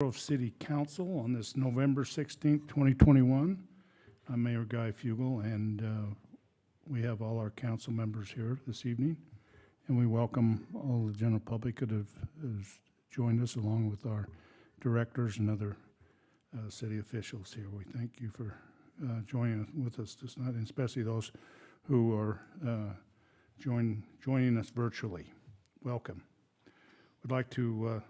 Grove City Council on this November 16th, 2021. I'm Mayor Guy Fugel, and we have all our council members here this evening. And we welcome all the general public that has joined us, along with our directors and other city officials here. We thank you for joining with us this night, and especially those who are joining us virtually. Welcome. We'd like to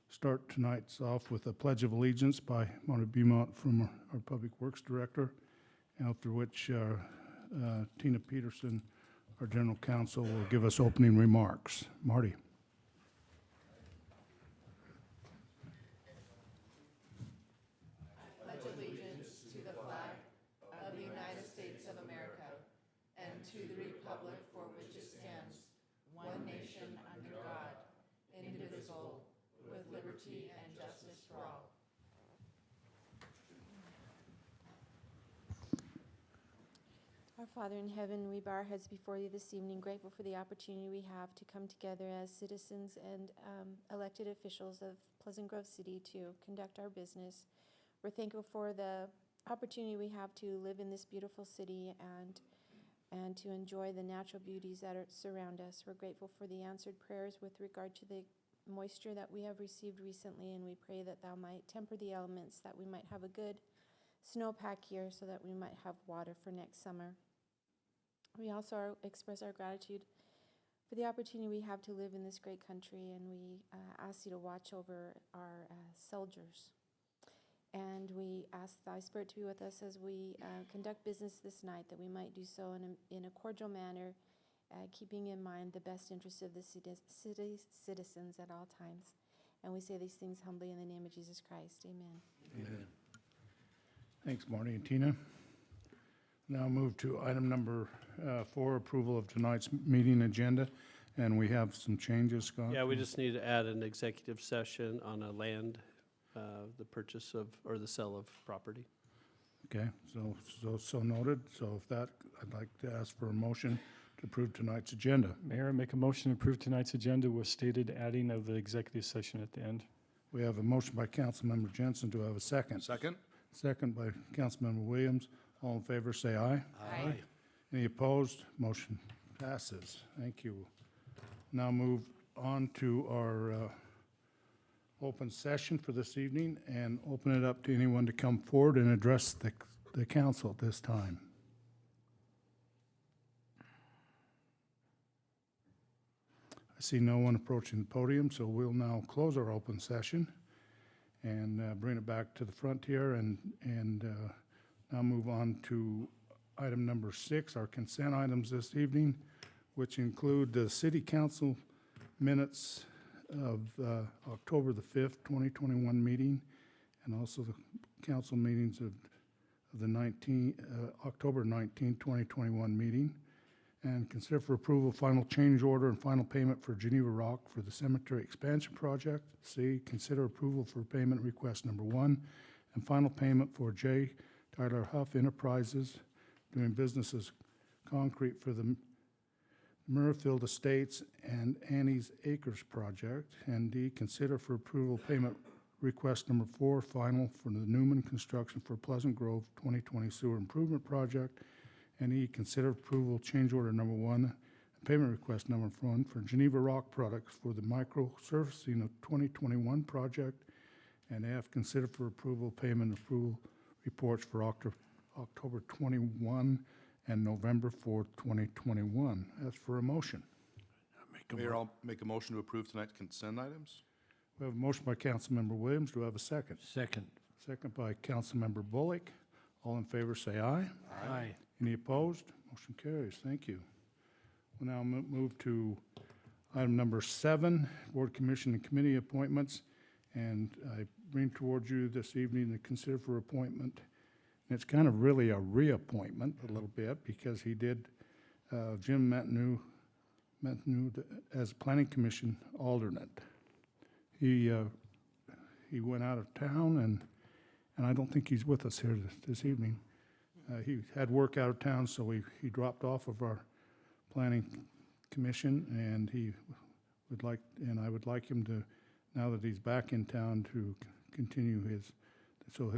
start tonight's off with a Pledge of Allegiance by Marty Beaumont from our Public Works Director, after which Tina Peterson, our General Counsel, will give us opening remarks. Marty. I pledge allegiance to the flag of the United States of America and to the republic for which it stands, one nation under God, indivisible, with liberty and justice for all. Our Father in heaven, we bow our heads before you this evening, grateful for the opportunity we have to come together as citizens and elected officials of Pleasant Grove City to conduct our business. We're thankful for the opportunity we have to live in this beautiful city and to enjoy the natural beauties that surround us. We're grateful for the answered prayers with regard to the moisture that we have received recently, and we pray that thou might temper the elements, that we might have a good snowpack year so that we might have water for next summer. We also express our gratitude for the opportunity we have to live in this great country, and we ask you to watch over our soldiers. And we ask thy Spirit to be with us as we conduct business this night, that we might do so in a cordial manner, keeping in mind the best interests of the city's citizens at all times. And we say these things humbly in the name of Jesus Christ. Amen. Amen. Thanks, Marty and Tina. Now move to item number 4, approval of tonight's meeting agenda. And we have some changes, Scott. Yeah, we just need to add an executive session on a land, the purchase of, or the sale of property. Okay, so noted. So if that, I'd like to ask for a motion to approve tonight's agenda. Mayor, make a motion to approve tonight's agenda with stated adding of the executive session at the end. We have a motion by Councilmember Jensen. Do I have a second? Second. Second by Councilmember Williams. All in favor, say aye. Aye. Any opposed? Motion passes. Thank you. Now move on to our open session for this evening and open it up to anyone to come forward and address the council at this time. I see no one approaching the podium, so we'll now close our open session and bring it back to the front here and now move on to item number 6, our consent items this evening, which include the City Council minutes of October the 5th, 2021 meeting, and also the council meetings of the October 19, 2021 meeting, and consider for approval final change order and final payment for Geneva Rock for the cemetery expansion project. C, consider approval for payment request number 1 and final payment for J. Tyler Huff Enterprises doing business as concrete for the Murrayfield Estates and Annie's Acres project. And D, consider for approval payment request number 4 final for the Newman Construction for Pleasant Grove 2020 sewer improvement project. And E, consider approval change order number 1 and payment request number 1 for Geneva Rock Products for the micro surfacing of 2021 project. And F, consider for approval payment approval reports for October 21 and November 4th, 2021. As for a motion. Mayor, I'll make a motion to approve tonight's consent items. We have a motion by Councilmember Williams. Do I have a second? Second. Second by Councilmember Bullock. All in favor say aye. Aye. Any opposed? Motion carries. Thank you. We'll now move to item number 7, Board, Commission, and Committee appointments. And I bring towards you this evening to consider for appointment. And it's kind of really a reappointment a little bit, because he did Jim Metnu as Planning Commission alternate. He went out of town, and I don't think he's with us here this evening. He had work out of town, so he dropped off of our Planning Commission, and I would like him to, now that he's back in town, to continue his, so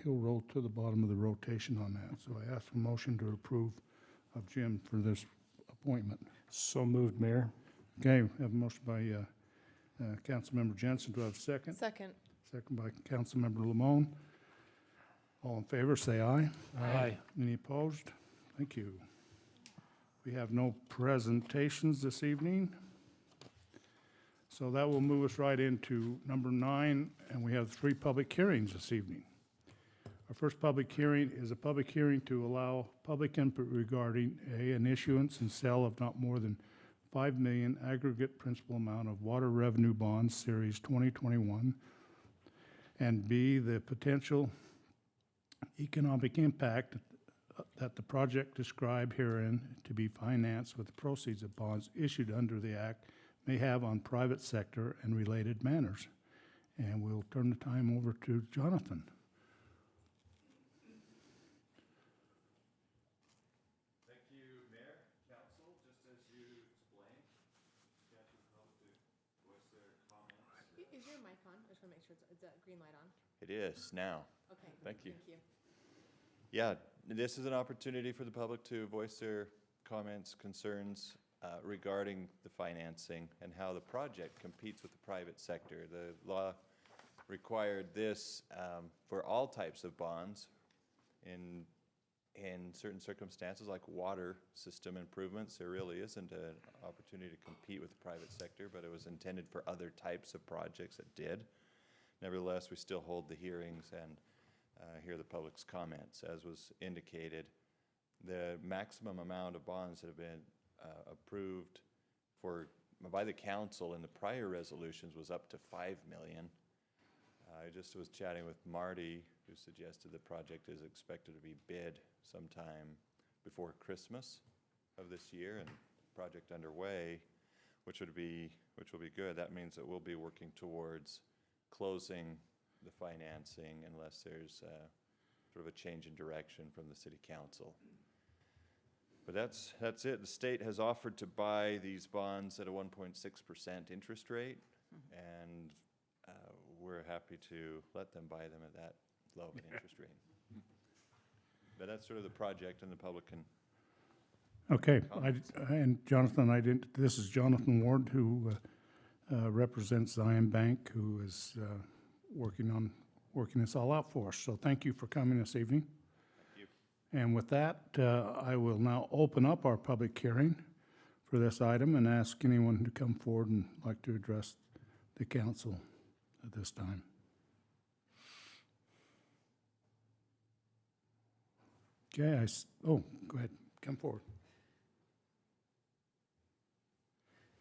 he'll roll to the bottom of the rotation on that. So I ask for motion to approve of Jim for this appointment. So moved, Mayor. Okay, we have a motion by Councilmember Jensen. Do I have a second? Second. Second by Councilmember Lamone. All in favor, say aye. Aye. Any opposed? Thank you. We have no presentations this evening. So that will move us right into number 9, and we have 3 public hearings this evening. Our first public hearing is a public hearing to allow public input regarding A, an issuance and sale of not more than $5 million aggregate principal amount of water revenue bonds, Series 2021, and B, the potential economic impact that the project described herein to be financed with the proceeds of bonds issued under the Act may have on private sector and related matters. And we'll turn the time over to Jonathan. Thank you, Mayor, Council. Just as you explained, got the public to voice their comments. Is your mic on? I just want to make sure it's that green light on. It is now. Okay. Thank you. Thank you. Yeah, this is an opportunity for the public to voice their comments, concerns regarding the financing and how the project competes with the private sector. The law required this for all types of bonds in certain circumstances, like water system improvements. There really isn't an opportunity to compete with the private sector, but it was intended for other types of projects that did. Nevertheless, we still hold the hearings and hear the public's comments. As was indicated, the maximum amount of bonds that have been approved by the council in the prior resolutions was up to $5 million. I just was chatting with Marty, who suggested the project is expected to be bid sometime before Christmas of this year, and project underway, which will be good. That means that we'll be working towards closing the financing unless there's sort of a change in direction from the city council. But that's it. The state has offered to buy these bonds at a 1.6% interest rate, and we're happy to let them buy them at that low interest rate. But that's sort of the project, and the public can. Okay, and Jonathan, this is Jonathan Ward, who represents Zion Bank, who is working this all out for us. So thank you for coming this evening. And with that, I will now open up our public hearing for this item and ask anyone to come forward and like to address the council at this time. Okay, go ahead, come forward.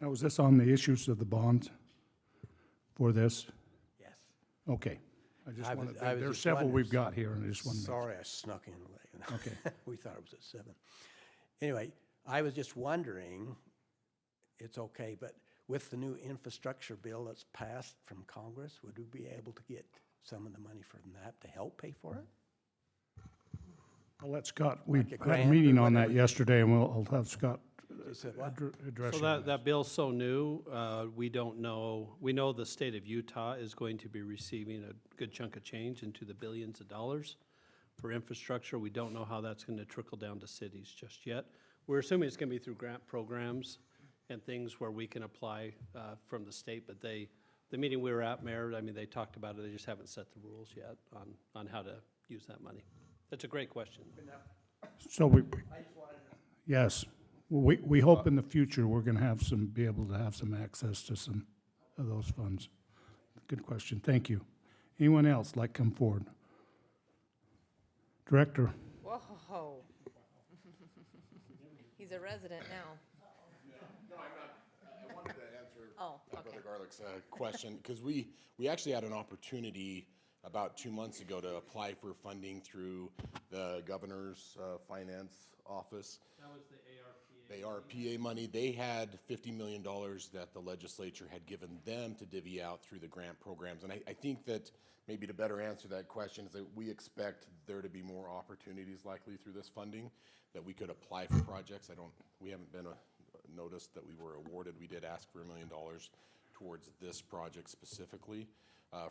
Now, was this on the issues of the bonds for this? Yes. Okay. I just I was- wanted, I was there's just several wondering. we've got here, and I just wanted to. Sorry, I snuck in late. Okay. We thought it was at 7. Anyway, I was just wondering, it's okay, but with the new infrastructure bill that's passed from Congress, would we be able to get some of the money from that to help pay for it? I'll let Scott, we Like a had a grant meeting or on that whatever. yesterday, and I'll have Scott said what? address So that bill's so new, we don't know. We know the state of Utah is going to be receiving a good chunk of change into the billions of dollars for infrastructure. We don't know how that's going to trickle down to cities just yet. We're assuming it's going to be through grant programs and things where we can apply from the state, but the meeting we were at, Mayor, I mean, they talked about it, they just haven't set the rules yet on how to use that money. That's a great question. So yes, we hope in the future we're going to be able to have some access to some of those funds. Good question, thank you. Anyone else like come forward? Director. Whoa. He's a resident now. No, I'm not. I wanted to answer Oh, okay. Brother Garlick's question, because we actually had an opportunity about 2 months ago to apply for funding through the governor's finance office. That was the The ARPA money. They had $50 million that the legislature had given them to divvy out through the grant programs. And I think that maybe to better answer that question is that we expect there to be more opportunities likely through this funding that we could apply for projects. We haven't been noticed that we were awarded. We did ask for $1 million towards this project specifically.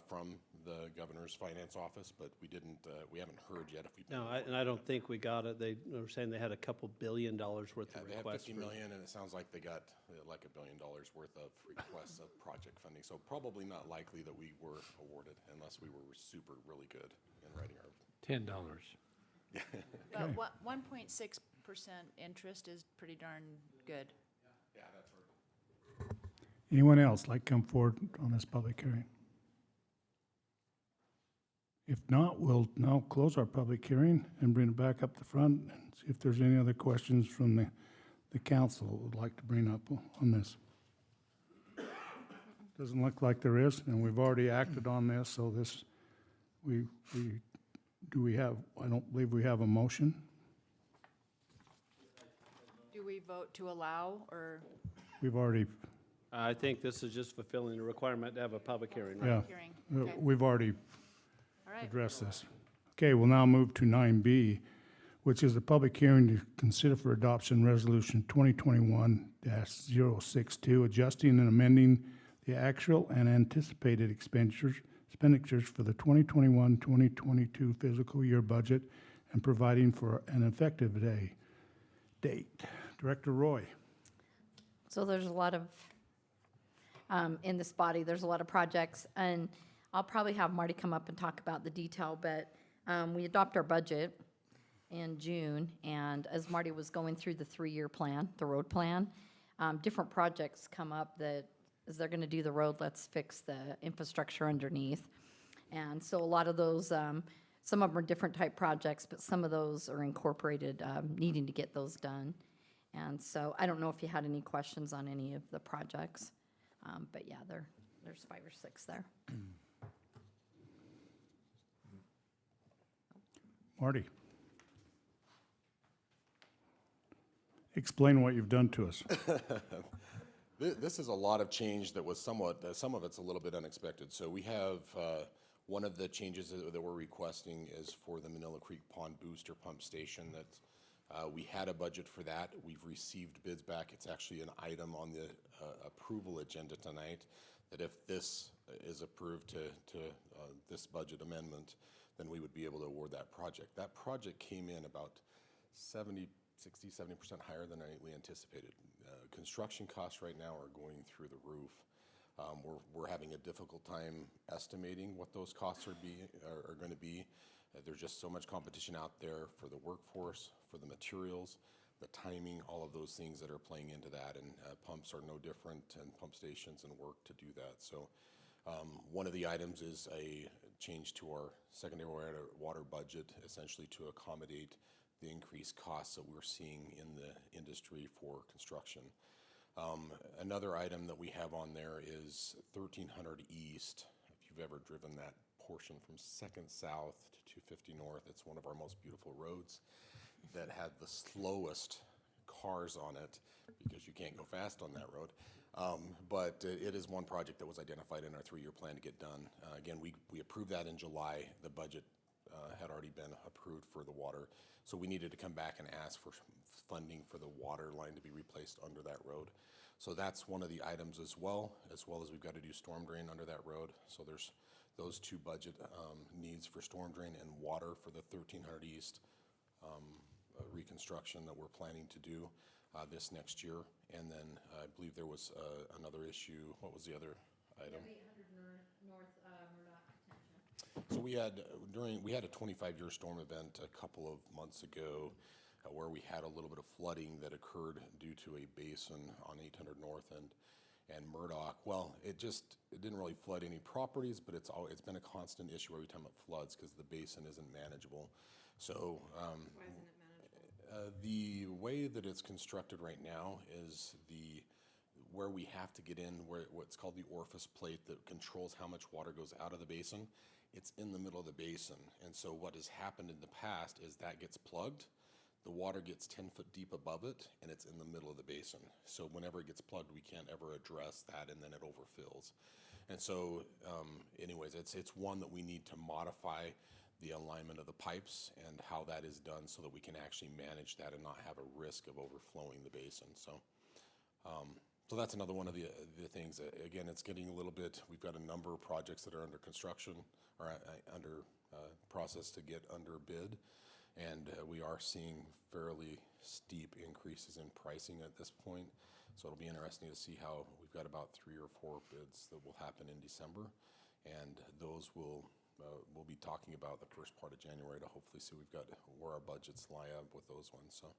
from the governor's finance office, but we didn't, we haven't heard yet if we. No, and I don't think we got it. They were saying they had a couple $1 billion worth Yeah, of they have requests. 50 million, and it sounds like they got like $1 billion worth of requests of project funding. So probably not likely that we were awarded unless we were super really good in writing our. $10. But 1.6% interest is pretty darn good. Yeah, that's right. Anyone else like come forward on this public hearing? If not, we'll now close our public hearing and bring it back up the front and see if there's any other questions from the council that would like to bring up on this. Doesn't look like there is, and we've already acted on this, so this, do we have, I don't believe we have a motion. Do we vote to allow, or We've already, I think this is just fulfilling the requirement to have a public hearing, right? yeah, hearing? Okay. we've already All right. address this. Okay, we'll now move to 9B, which is the public hearing to consider for adoption Resolution 2021-062, adjusting and amending the actual and anticipated expenditures for the 2021-2022 fiscal year budget and providing for an effective date. Director Roy. So there's a lot of, in this body, there's a lot of projects, and I'll probably have Marty come up and talk about the detail, but we adopt our budget in June, and as Marty was going through the 3-year plan, the road plan, different projects come up that, as they're gonna do the road, let's fix the infrastructure underneath. And so a lot of those, some of them are different type projects, but some of those are incorporated, needing to get those done. And so I don't know if you had any questions on any of the projects, but yeah, there's 5 or 6 there. Marty. Explain what you've done to us. This is a lot of change that was somewhat, some of it's a little bit unexpected. So we have, one of the changes that we're requesting is for the Manila Creek Pond Booster Pump Station. That we had a budget for that. We've received bids back. It's actually an item on the approval agenda tonight, that if this is approved to this budget amendment, then we would be able to award that project. That project came in about 70% higher than we anticipated. Construction costs right now are going through the roof. We're having a difficult time estimating what those costs are going to be. There's just so much competition out there for the workforce, for the materials, the timing, all of those things that are playing into that. And pumps are no different, and pump stations and work to do that. So one of the items is a change to our secondary water budget, essentially to accommodate the increased costs that we're seeing in the industry for construction. Another item that we have on there is 1300 East. If you've ever driven that portion from 2nd South to 250 North, it's one of our most beautiful roads that had the slowest cars on it because you can't go fast on that road. But it is one project that was identified in our 3-year plan to get done. Again, we approved that in July. The budget had already been approved for the water. So we needed to come back and ask for funding for the water line to be replaced under that road. So that's one of the items as well as we've got to do storm drain under that road. So there's those 2 budget needs for storm drain and water for the 1300 East reconstruction that we're planning to do this next year. And then I believe there was another issue. What was the other item? 800 North Murdoch Detention. So we had a 25-year storm event a couple of months ago where we had a little bit of flooding that occurred due to a basin on 800 North and Murdoch. Well, it didn't really flood any properties, but it's been a constant issue every time it floods because the basin isn't manageable. So Why isn't it manageable? the way that it's constructed right now is where we have to get in what's called the orifice plate that controls how much water goes out of the basin. It's in the middle of the basin. And so what has happened in the past is that gets plugged, the water gets 10 foot deep above it, and it's in the middle of the basin. So whenever it gets plugged, we can't ever address that, and then it overfills. And so anyways, it's one that we need to modify the alignment of the pipes and how that is done so that we can actually manage that and not have a risk of overflowing the basin. So So that's another one of the things. Again, it's getting a little bit, we've got a number of projects that are under construction or under process to get under bid. And we are seeing fairly steep increases in pricing at this point. So it'll be interesting to see how, we've got about 3 or 4 bids that will happen in December. And those we'll be talking about the first part of January to hopefully see where our budgets lie up with those ones. So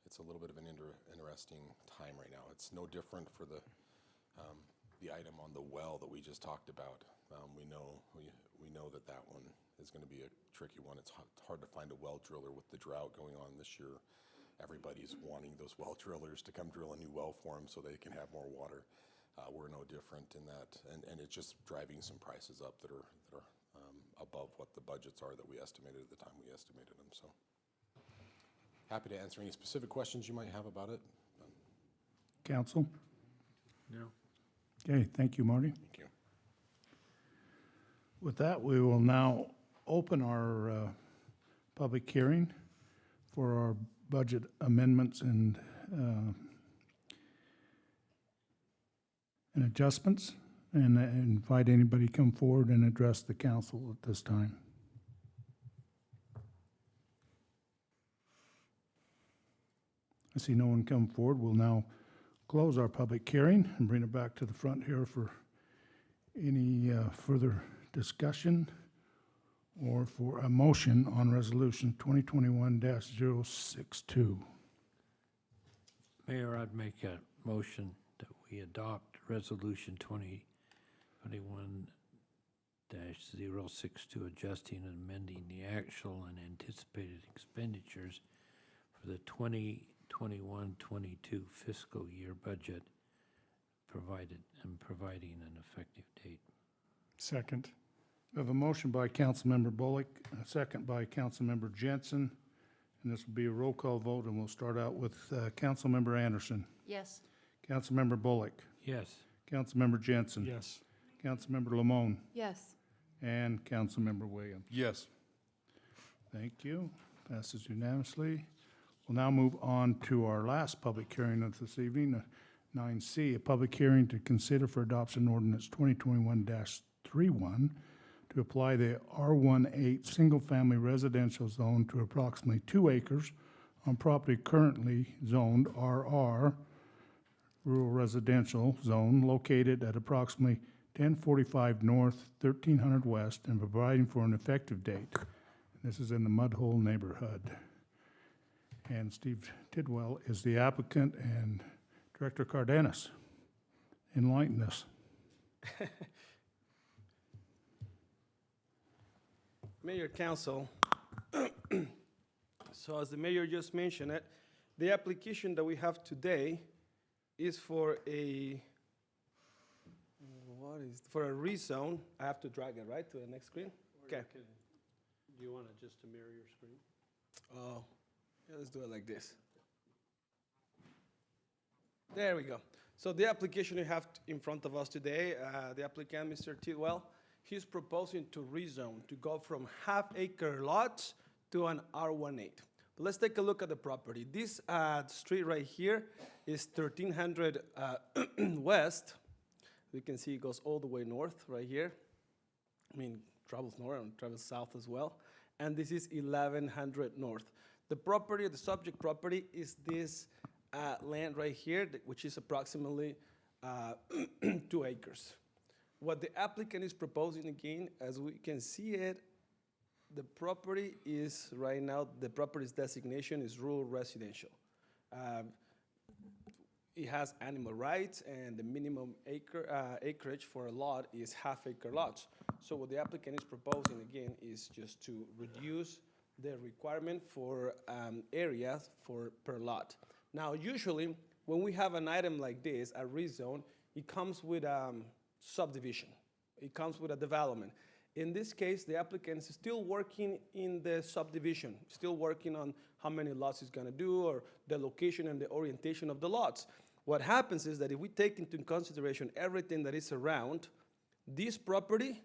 it's a little bit of an interesting time right now. It's no different for the item on the well that we just talked about. We know that one is going to be a tricky one. It's hard to find a well driller with the drought going on this year. Everybody's wanting those well drillers to come drill a new well for them so they can have more water. We're no different in that, and it's just driving some prices up that are above what the budgets are that we estimated at the time we estimated them. So happy to answer any specific questions you might have about it. Council? No. Okay, thank you, Marty. Thank you. With that, we will now open our public hearing for our budget amendments and adjustments, and invite anybody to come forward and address the council at this time. I see no one come forward. We'll now close our public hearing and bring it back to the front here for any further discussion or for a motion on resolution 2021-062. Mayor, I'd make a motion that we adopt Resolution 2021-062, adjusting and amending the actual and anticipated expenditures for the 2021-22 fiscal year budget, providing an effective date. Second. We have a motion by Councilmember Bullock, a second by Councilmember Jensen, and this will be a roll call vote, and we'll start out with Councilmember Anderson. Yes. Councilmember Bullock. Yes. Councilmember Jensen. Yes. Councilmember Lamone. Yes. And Councilmember Williams. Yes. Thank you. Passes unanimously. We'll now move on to our last public hearing of this evening, 9C, a public hearing to consider for adoption ordinance 2021-31 to apply the R18 single-family residential zone to approximately 2 acres on property currently zoned RR, rural residential zone, located at approximately 1045 north, 1300 west, and providing for an effective date. This is in the Mudhole neighborhood. And Steve Tidwell is the applicant, and Director Cardenas, enlighten us. Mayor, Council, so as the mayor just mentioned it, the application that we have today is for a rezone. I have to drag it, right, to the next screen? Okay. Do you want it just to mirror your screen? Oh, yeah, let's do it like this. There we go. So the application you have in front of us today, the applicant, Mr. Tidwell, he's proposing to rezone, to go from half-acre lots to an R18. But let's take a look at the property. This street right here is 1300 west. We can see it goes all the way north right here. I mean, travels north and travels south as well. And this is 1100 north. The property, the subject property, is this land right here, which is approximately 2 acres. What the applicant is proposing, again, as we can see it, the property is right now, the property's designation is rural residential. It has animal rights, and the minimum acreage for a lot is half-acre lots. So what the applicant is proposing, again, is just to reduce the requirement for areas per lot. Now, usually, when we have an item like this, a rezone, it comes with subdivision. It comes with a development. In this case, the applicant is still working in the subdivision, still working on how many lots he's going to do, or the location and the orientation of the lots. What happens is that if we take into consideration everything that is around, this property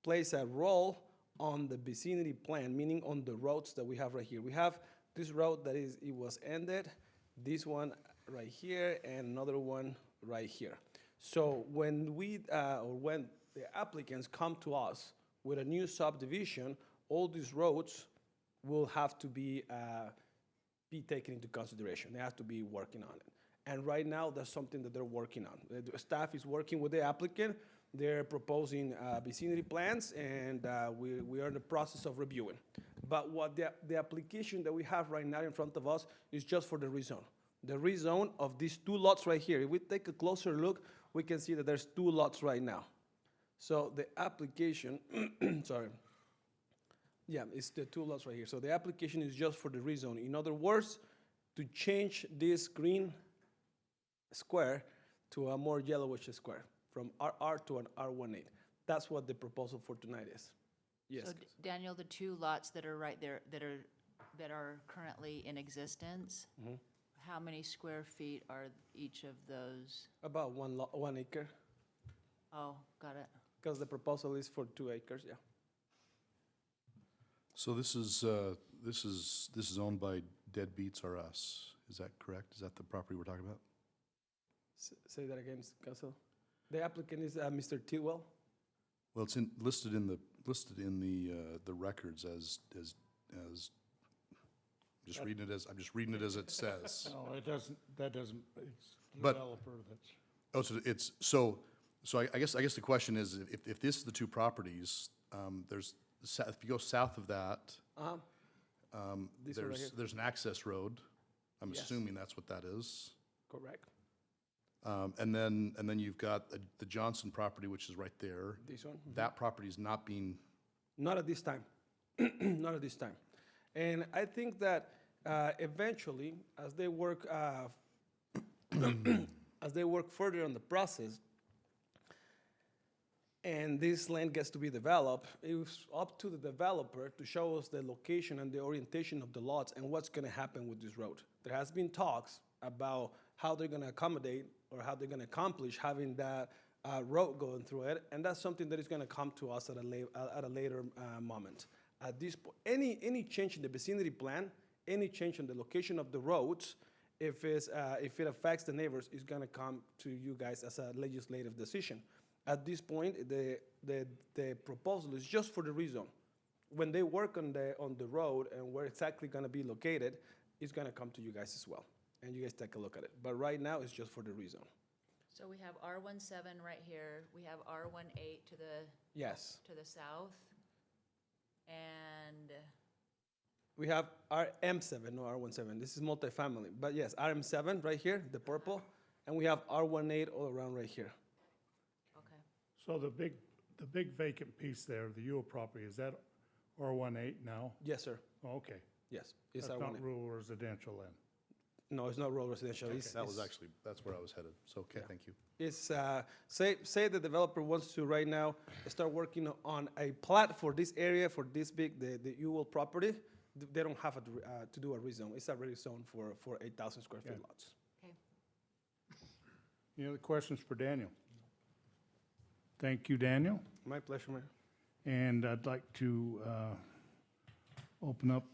plays a role on the vicinity plan, meaning on the roads that we have right here. We have this road that it was ended, this one right here, and another one right here. So when when the applicants come to us with a new subdivision, all these roads will have to be taken into consideration. They have to be working on it. And right now, that's something that they're working on. The staff is working with the applicant. They're proposing vicinity plans, and we are in the process of reviewing. But what the application that we have right now in front of us is just for the rezone. The rezone of these two lots right here. If we take a closer look, we can see that there's two lots right now. So the application, sorry. Yeah, it's the two lots right here. So the application is just for the rezone. In other words, to change this green square to a more yellowish square, from RR to an R18. That's what the proposal for tonight is. Yes. So Daniel, the two lots that are right there, that are currently in existence, how many square feet are each of those? About 1 acre, Oh, got it. because the proposal is for 2 acres, yeah. So this is owned by Deadbeats R Us. Is that correct? Is that the property we're talking about? Say that again, Council. The applicant is Mr. Tidwell. Well, it's listed in the records as I'm just reading it as it says. No, it doesn't, that doesn't, it's the But- developer that's. Oh, so it's, so I guess the question is, if this is the two properties, if you go south of that, This one right here. there's an access road. I'm Yes. assuming that's what that is. Correct. And then you've got the Johnson property, which is right there. This one. That property is not being, Not at this time. Not at this time. And I think that eventually, as they work further on the process, and this land gets to be developed, it's up to the developer to show us the location and the orientation of the lots and what's going to happen with this road. There has been talks about how they're going to accommodate or how they're going to accomplish having that road going through it, and that's something that is going to come to us at a later moment. At this point, any change in the vicinity plan, any change in the location of the roads, if it affects the neighbors, is going to come to you guys as a legislative decision. At this point, the proposal is just for the rezone. When they work on the road and where exactly going to be located, it's going to come to you guys as well, and you guys take a look at it. But right now, it's just for the rezone. So we have R17 right here, we have R18 to Yes. the south, and We have RM7, no R17. This is multifamily. But yes, RM7 right here, the purple, and we have R18 all around right here. okay. So the big vacant piece there, the Ewell property, is that R18 now? Yes, sir. Oh, okay. Yes, it's That's not R18. rural residential then? No, it's not rural residential. It's- that was it's- actually, that's where I was headed. So, okay, thank you. It's, say the developer wants to right now start working on a plat for this area, for this big, the Ewell property, they don't have to do a rezone. It's already zoned for 8,000 square feet Yeah. lots. Okay. Any other questions for Daniel? Thank you, Daniel. My pleasure, Mayor. And I'd like to open up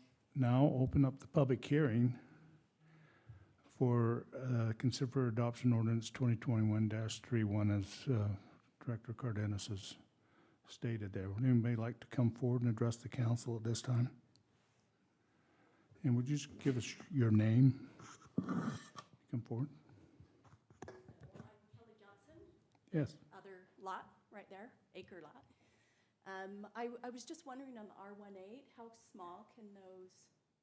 the public hearing for consider for adoption ordinance 2021-31 as Director Cardenas has stated there. Would anybody like to come forward and address the council at this time? And would you just give us your name? Come forward. Kelly Johnson, Yes. other lot, right there, acre lot. I was just wondering on the R18, how small can those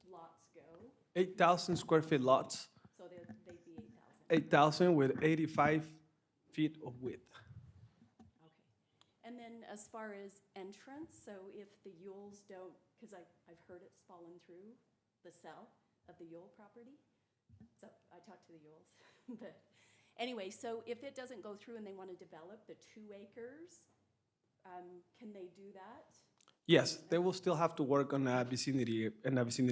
lots go? 8,000 square feet lots, So they'd be 8,000? 8,000 with 85 feet of width. Okay. And then as far as entrance, so if the Yules don't, because I've heard it's fallen through the cell of the Yule property. So I talked to the Yules. But anyway, so if it doesn't go through and they want to develop the 2 acres, can they do that? Yes, they will still have to work on a vicinity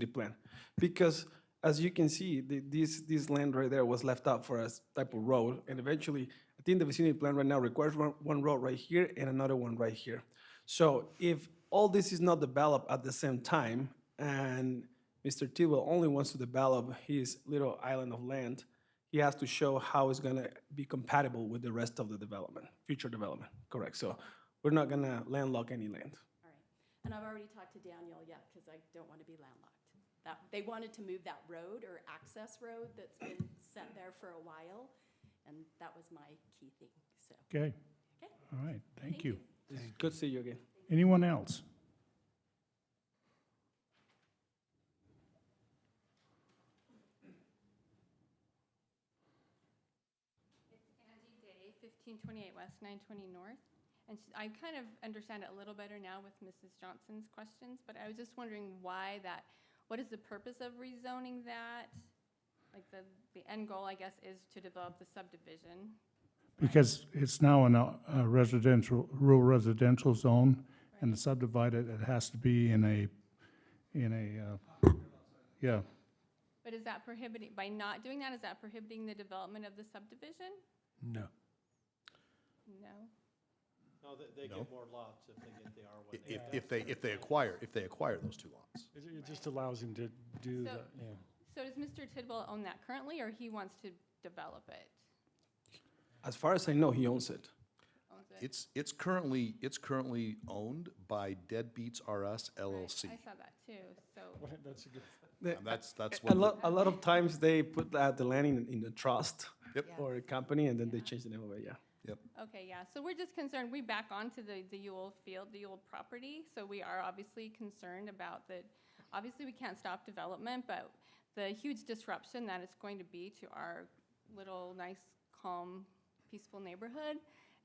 plan, because as you can see, this land right there was left out for a type of road, and eventually, I think the vicinity plan right now requires one road right here and another one right here. So if all this is not developed at the same time, and Mr. Tidwell only wants to develop his little island of land, he has to show how it's gonna be compatible with the rest of the development, future development, correct? So we're not gonna landlock any land. All right. And I've already talked to Daniel, because I don't want to be landlocked. They wanted to move that road or access road that's been set there for a while, and that was my key thing, so. Okay, Okay. all right, thank you. It's good to see you again. Anyone else? Angie Day, 1528 West, 920 North. And I kind of understand it a little better now with Mrs. Johnson's questions, but I was just wondering why that, what is the purpose of rezoning that? Like the end goal, I guess, is to develop the subdivision. Because it's now in a residential, rural residential zone, and to subdivide it, it has to be in a, yeah. But is that prohibiting, by not doing that, is that prohibiting the development of the subdivision? No. No? No, they No. get more lots if they get the R1. If they acquire those two lots. It just allows him to do So- that, yeah. So does Mr. Tidwell own that currently, or he wants to develop it? As far as I know, he owns it. Owns it? It's currently owned by Deadbeats R Us LLC. I saw that too, so. That's a good. And that's A what. lot, a lot of times they put the land in the trust Yep. or a company, and then they change the name of it, yeah. Okay, yeah, so we're just concerned, we back onto the Ewell field, the Ewell property, so we are obviously concerned about obviously we can't stop development, but the huge disruption that it's going to be to our little, nice, calm, peaceful neighborhood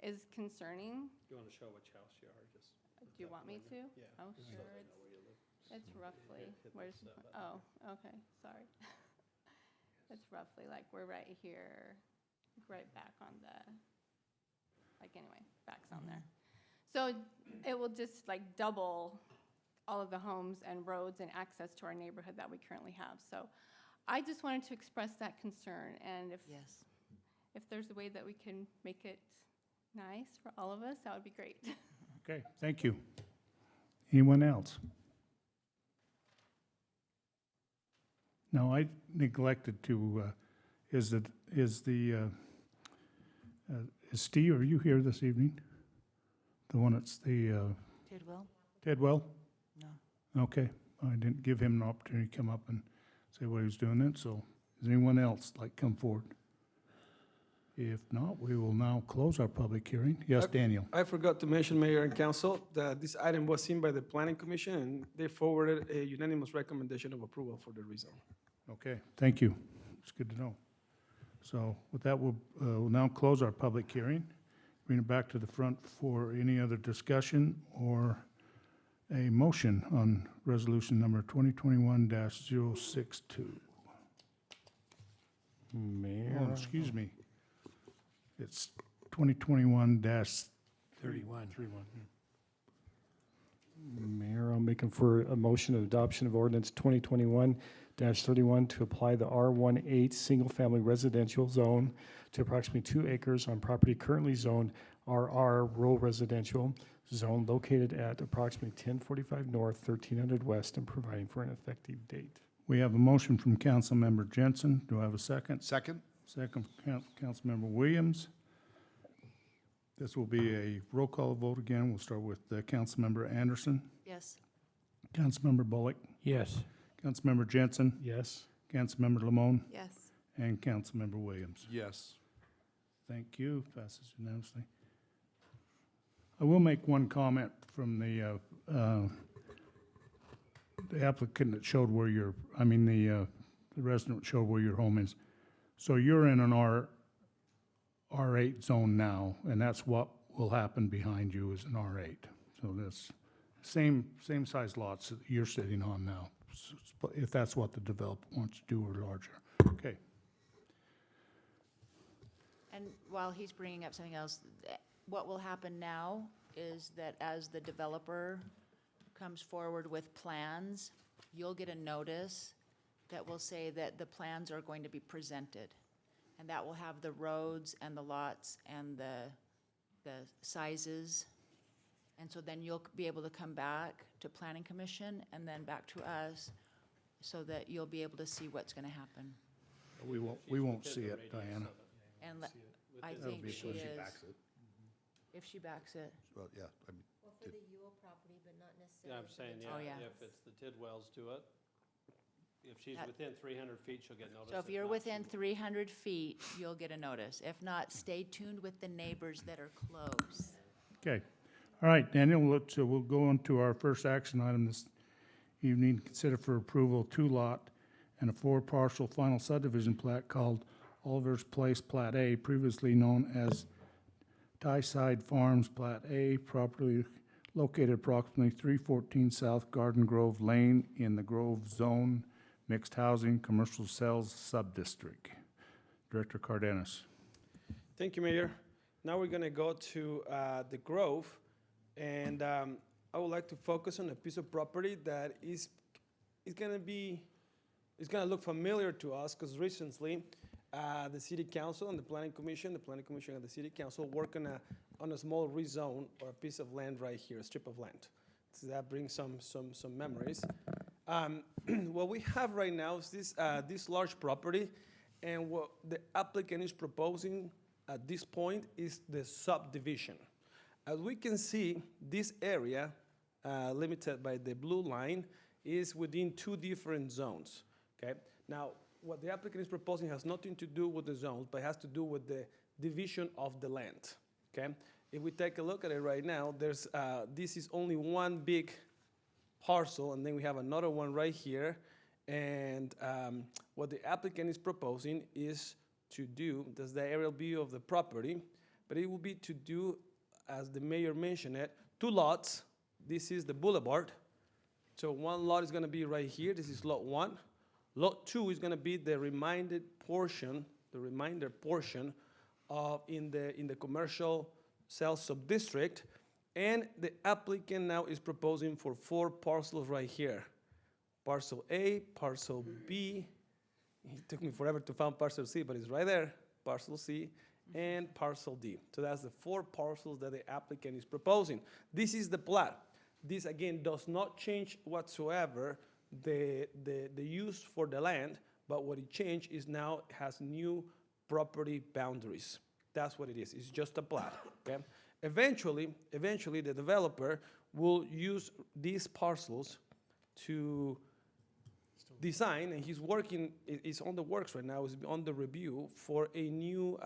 is concerning. You want to show which house you are, just. Do you want me to? Yeah. Oh, sure, it's roughly, where's, oh, okay, sorry. It's roughly like, we're right here, right back on anyway, back's on there. So it will just like double all of the homes and roads and access to our neighborhood that we currently have. So I just wanted to express that concern, and Yes. if there's a way that we can make it nice for all of us, that would be great. Okay, thank you. Anyone else? No, I neglected to, is Steve, are you here this evening? The one that's the, Tidwell? Tidwell? No. Okay, I didn't give him an opportunity to come up and say what he was doing then, so does anyone else like come forward? If not, we will now close our public hearing. Yes, Daniel? I forgot to mention, Mayor and Council, that this item was seen by the Planning Commission, and they forwarded a unanimous recommendation of approval for the rezone. Okay, thank you. It's good to know. So with that, we'll now close our public hearing. Bring it back to the front for any other discussion or a motion on resolution number 2021-062. Mayor. Oh, excuse me. It's 2021 31. Mayor, I'm making for a motion of adoption of ordinance 2021-31 to apply the R18 single-family residential zone to approximately 2 acres on property currently zoned RR rural residential zone located at approximately 1045 North, 1300 West, and providing for an effective date. We have a motion from Councilmember Jensen. Do I have a second? Second? Second from Councilmember Williams. This will be a roll call vote again. We'll start with Councilmember Anderson, Yes. Councilmember Bullock, Yes. Councilmember Jensen, Yes? Councilmember Lamone, Yes. and Councilmember Williams. Yes. Thank you. Passes unanimously. I will make one comment from the applicant that showed where your, the resident showed where your home is. So you're in an R8 zone now, and that's what will happen behind you is an R8. So that's same size lots that you're sitting on now, if that's what the developer wants to do or larger. Okay. And while he's bringing up something else, what will happen now is that as the developer comes forward with plans, you'll get a notice that will say that the plans are going to be presented. And that will have the roads and the lots and the sizes. And so then you'll be able to come back to Planning Commission and then back to us so that you'll be able to see what's going to happen. We won't see it, Diana. And I That'll think be she when is, she if she backs it. Well, yeah, I mean, Well, for the Yule property, but not necessarily. Yeah, I'm saying, Oh, yeah, yeah. if it's the Tidwells to it, if she's That- within 300 feet, she'll get notice. So if you're not, within she- 300 feet, you'll get a notice. If not, stay tuned with the neighbors that are close. Okay. All right, Daniel, we'll go on to our first action item this evening. Consider for approval 2-lot and a 4-parcel final subdivision plat called Oliver's Place Plat A, previously known as Tyside Farms Plat A, properly located approximately 314 South Garden Grove Lane in the Grove Zone, Mixed Housing, Commercial Sales Subdistrict. Director Cardenas. Thank you, Mayor. Now we're gonna go to the Grove, and I would like to focus on a piece of property that is gonna look familiar to us, because recently, the City Council and the Planning Commission and the City Council work on a small rezone or a piece of land right here, a strip of land. So that brings some memories. What we have right now is this large property, and what the applicant is proposing at this point is the subdivision. As we can see, this area, limited by the blue line, is within 2 different zones, okay? Now, what the applicant is proposing has nothing to do with the zones, but has to do with the division of the land, okay? If we take a look at it right now, this is only one big parcel, and then we have another one right here. And what the applicant is proposing is to do, that's the aerial view of the property, but it will be to do, as the mayor mentioned it, 2 lots. This is the boulevard. So 1 lot is gonna be right here, this is lot 1. Lot 2 is gonna be the remainder portion of in the commercial sales sub-district. And the applicant now is proposing for 4 parcels right here. Parcel A, parcel B, it took me forever to find parcel C, but it's right there, parcel C, and parcel D. So that's the 4 parcels that the applicant is proposing. This is the plat. This, again, does not change whatsoever the use for the land, but what it changed is now it has new property boundaries. That's what it is. It's just a plat, okay? Eventually, the developer will use these parcels to design, and he's working, it's on the works right now, is on the review for a new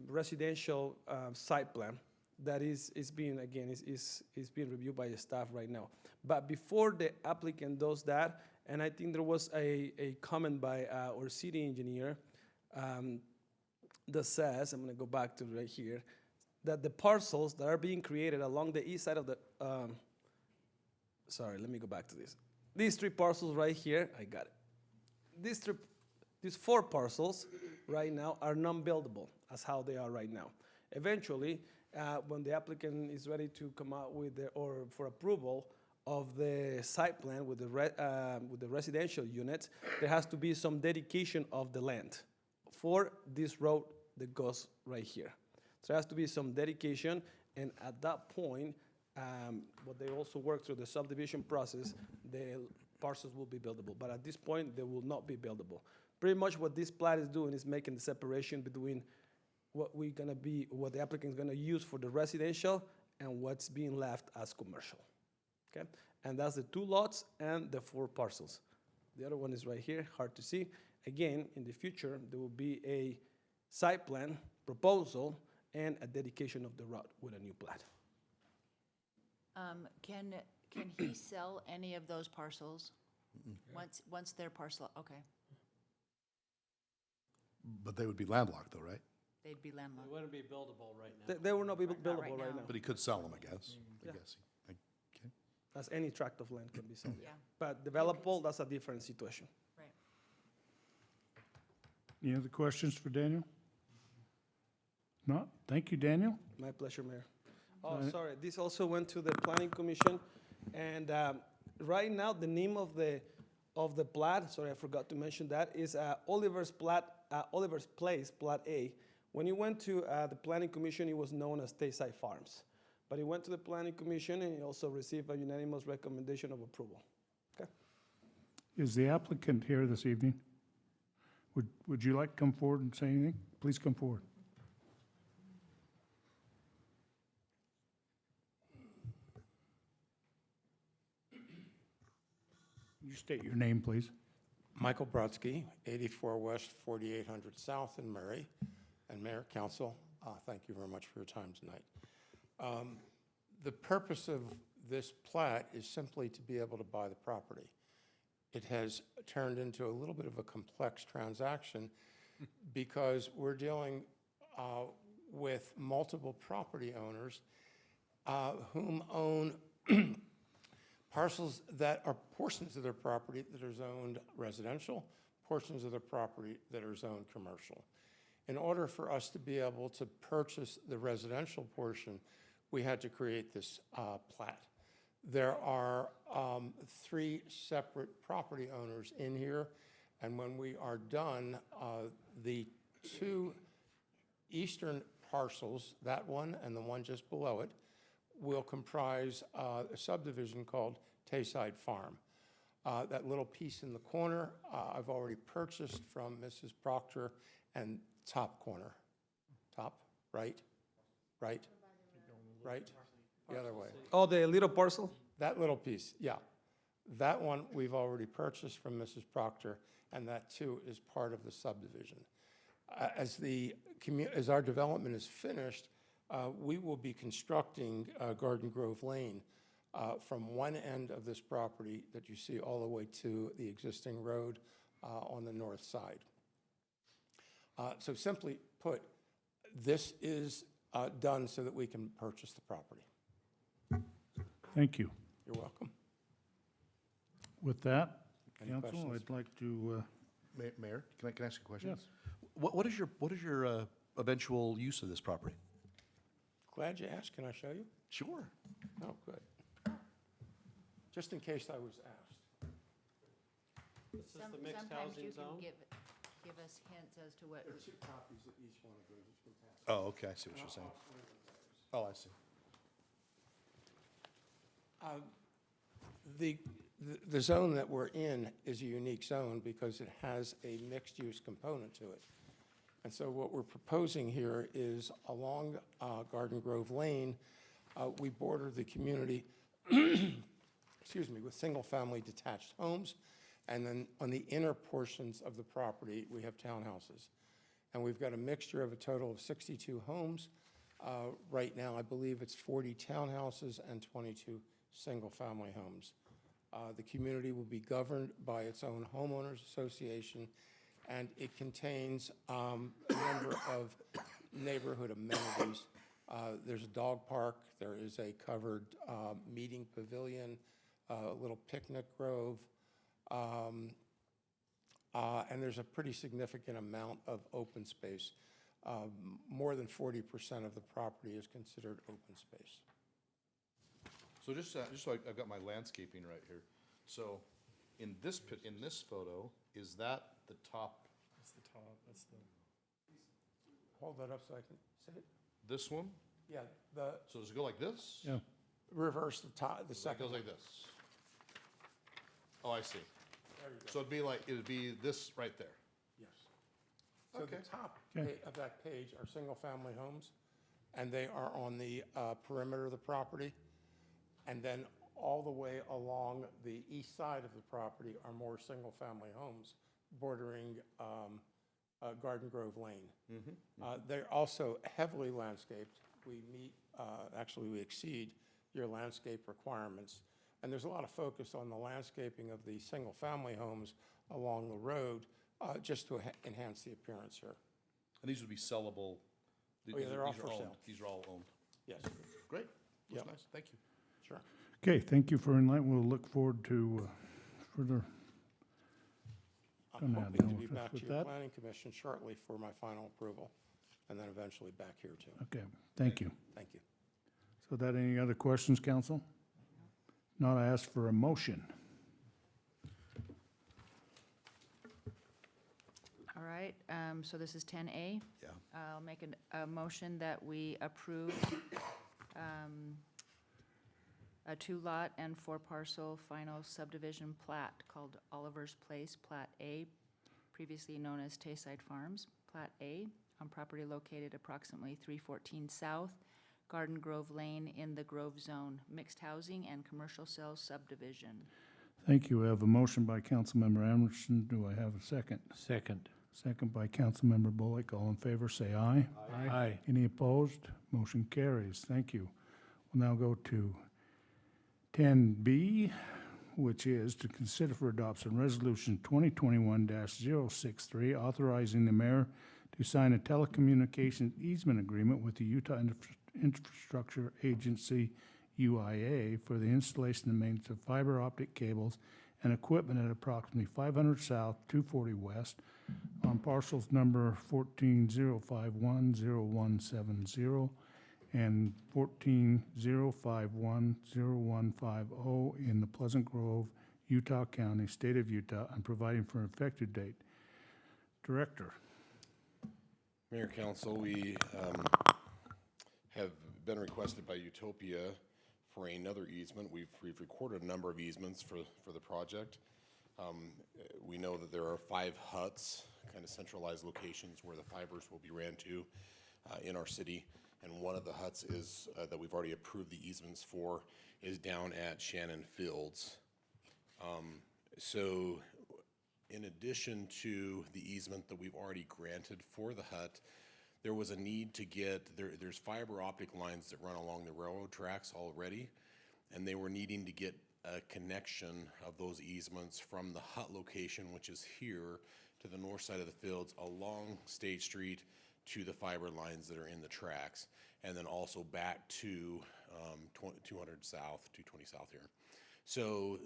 residential site plan that is being, again, is being reviewed by the staff right now. But before the applicant does that, and I think there was a comment by our city engineer that says, I'm gonna go back to right here, that the parcels that are being created along the east side of the, sorry, let me go back to this. These 3 parcels right here, I got it. These 4 parcels right now are non-buildable, as how they are right now. Eventually, when the applicant is ready to come out with or for approval of the site plan with the residential units, there has to be some dedication of the land for this road that goes right here. So there has to be some dedication, and at that point, what they also work through the subdivision process, the parcels will be buildable. But at this point, they will not be buildable. Pretty much what this plat is doing is making the separation between what the applicant is gonna use for the residential and what's being left as commercial, okay? And that's the 2 lots and the 4 parcels. The other one is right here, hard to see. Again, in the future, there will be a site plan proposal and a dedication of the road with a new plat. Can he sell any of those parcels? Once they're parcel, okay, but they would be landlocked though, right? they'd be It landlocked. wouldn't be buildable right now. They will not be Not buildable right right now. now. But he could sell them, I guess. Yeah. Okay. As any tract of land can be sold. Yeah, But developable, that's a different situation. right. Any other questions for Daniel? Not? Thank you, Daniel. My pleasure, Mayor. Oh, sorry, this also went to the Planning Commission, and right now, the name of the plat, sorry, I forgot to mention that, is Oliver's Place, Plat A. When it went to the Planning Commission, it was known as Tyside Farms. But it went to the Planning Commission, and it also received a unanimous recommendation of approval. Okay? Is the applicant here this evening? Would you like to come forward and say anything? Please come forward. You state your name, please. Michael Brodsky, 84 West, 4800 South in Murray. And Mayor, Council, thank you very much for your time tonight. The purpose of this plat is simply to be able to buy the property. It has turned into a little bit of a complex transaction because we're dealing with multiple property owners whom own parcels that are portions of their property that are zoned residential, portions of their property that are zoned commercial. In order for us to be able to purchase the residential portion, we had to create this plat. There are 3 separate property owners in here, and when we are done, the 2 eastern parcels, that one and the one just below it, will comprise a subdivision called Tayside Farm. That little piece in the corner, I've already purchased from Mrs. Proctor, and top corner, top, right, right, right, the other way. Oh, the little parcel? That little piece, yeah. That one we've already purchased from Mrs. Proctor, and that too is part of the subdivision. As our development is finished, we will be constructing Garden Grove Lane from one end of this property that you see all the way to the existing road on the north side. So simply put, this is done so that we can purchase the property. Thank you. You're welcome. With that, Any council, questions? I'd like to, Mayor, can I ask you a question? yes. What is your eventual use of this property? Glad you asked. Can I show you? Sure. Oh, good. Just in case I was asked. This is the mixed housing zone? Give us hints as to what. There are 2 copies of each one of those. You can pass. Oh, okay, I see what you're saying. Oh, I see. The zone that we're in is a unique zone because it has a mixed-use component to it. And so what we're proposing here is along Garden Grove Lane, we border the community, excuse me, with single-family detached homes. And then on the inner portions of the property, we have townhouses. And we've got a mixture of a total of 62 homes. Right now, I believe it's 40 townhouses and 22 single-family homes. The community will be governed by its own homeowners association, and it contains a number of neighborhood amenities. There's a dog park, there is a covered meeting pavilion, a little picnic grove, and there's a pretty significant amount of open space. More than 40% of the property is considered open space. So just so I've got my landscaping right here. So in this photo, is that the top? That's the top, that's the. Hold that up so I can see it. This one? Yeah, So does it go like this? Yeah. reverse the top, the It second goes one. like this. Oh, I see. There you go. So it'd be this right there. Yes. So Okay. the top Okay. of that page are single-family homes, and they are on the perimeter of the property. And then all the way along the east side of the property are more single-family homes bordering Garden Grove Lane. They're also heavily landscaped. We meet, actually, we exceed your landscape requirements. And there's a lot of focus on the landscaping of the single-family homes along the road, just to enhance the appearance here. And these would be sellable? Oh, yeah, they're all These are for owned. sale. These are all owned. Yes, Great. That's Yep. nice. Thank you. sure. Okay, thank you for enlightening. We'll look forward to further. I'm Gonna hoping to deal be with back to with your that. planning commission shortly for my final approval, and then eventually back here too. Okay, thank you. Thank you. So that, any other questions, council? Not, I ask for a motion. All right, so this is 10A. Yeah. I'll make a motion that we approve a 2-lot and 4-parcel final subdivision plat called Oliver's Place, Plat A, previously known as Tayside Farms, Plat A, on property located approximately 314 South, Garden Grove Lane in the Grove Zone, mixed housing and commercial sales subdivision. Thank you. We have a motion by Councilmember Anderson. Do I have a second? Second. Second by Councilmember Bullock. All in favor, say aye. Aye. Any opposed? Motion carries. Thank you. We'll now go to 10B, which is to consider for adoption Resolution 2021-063, authorizing the mayor to sign a telecommunications easement agreement with the Utah Infrastructure Agency, UIA, for the installation and maintenance of fiber optic cables and equipment at approximately 500 South, 240 West, on parcels number 14-051-0170 and 14-051-0150 in the Pleasant Grove, Utah County, State of Utah, and providing for an effective date. Director. Mayor, Council, we have been requested by Utopia for another easement. We've recorded a number of easements for the project. We know that there are 5 huts, kind of centralized locations where the fibers will be ran to in our city. And one of the huts is that we've already approved the easements for is down at Shannon Fields. So in addition to the easement that we've already granted for the hut, there was a need to get, there's fiber optic lines that run along the railroad tracks already, and they were needing to get a connection of those easements from the hut location, which is here, to the north side of the fields along State Street to the fiber lines that are in the tracks, and then also back to 200 South, 220 South here. So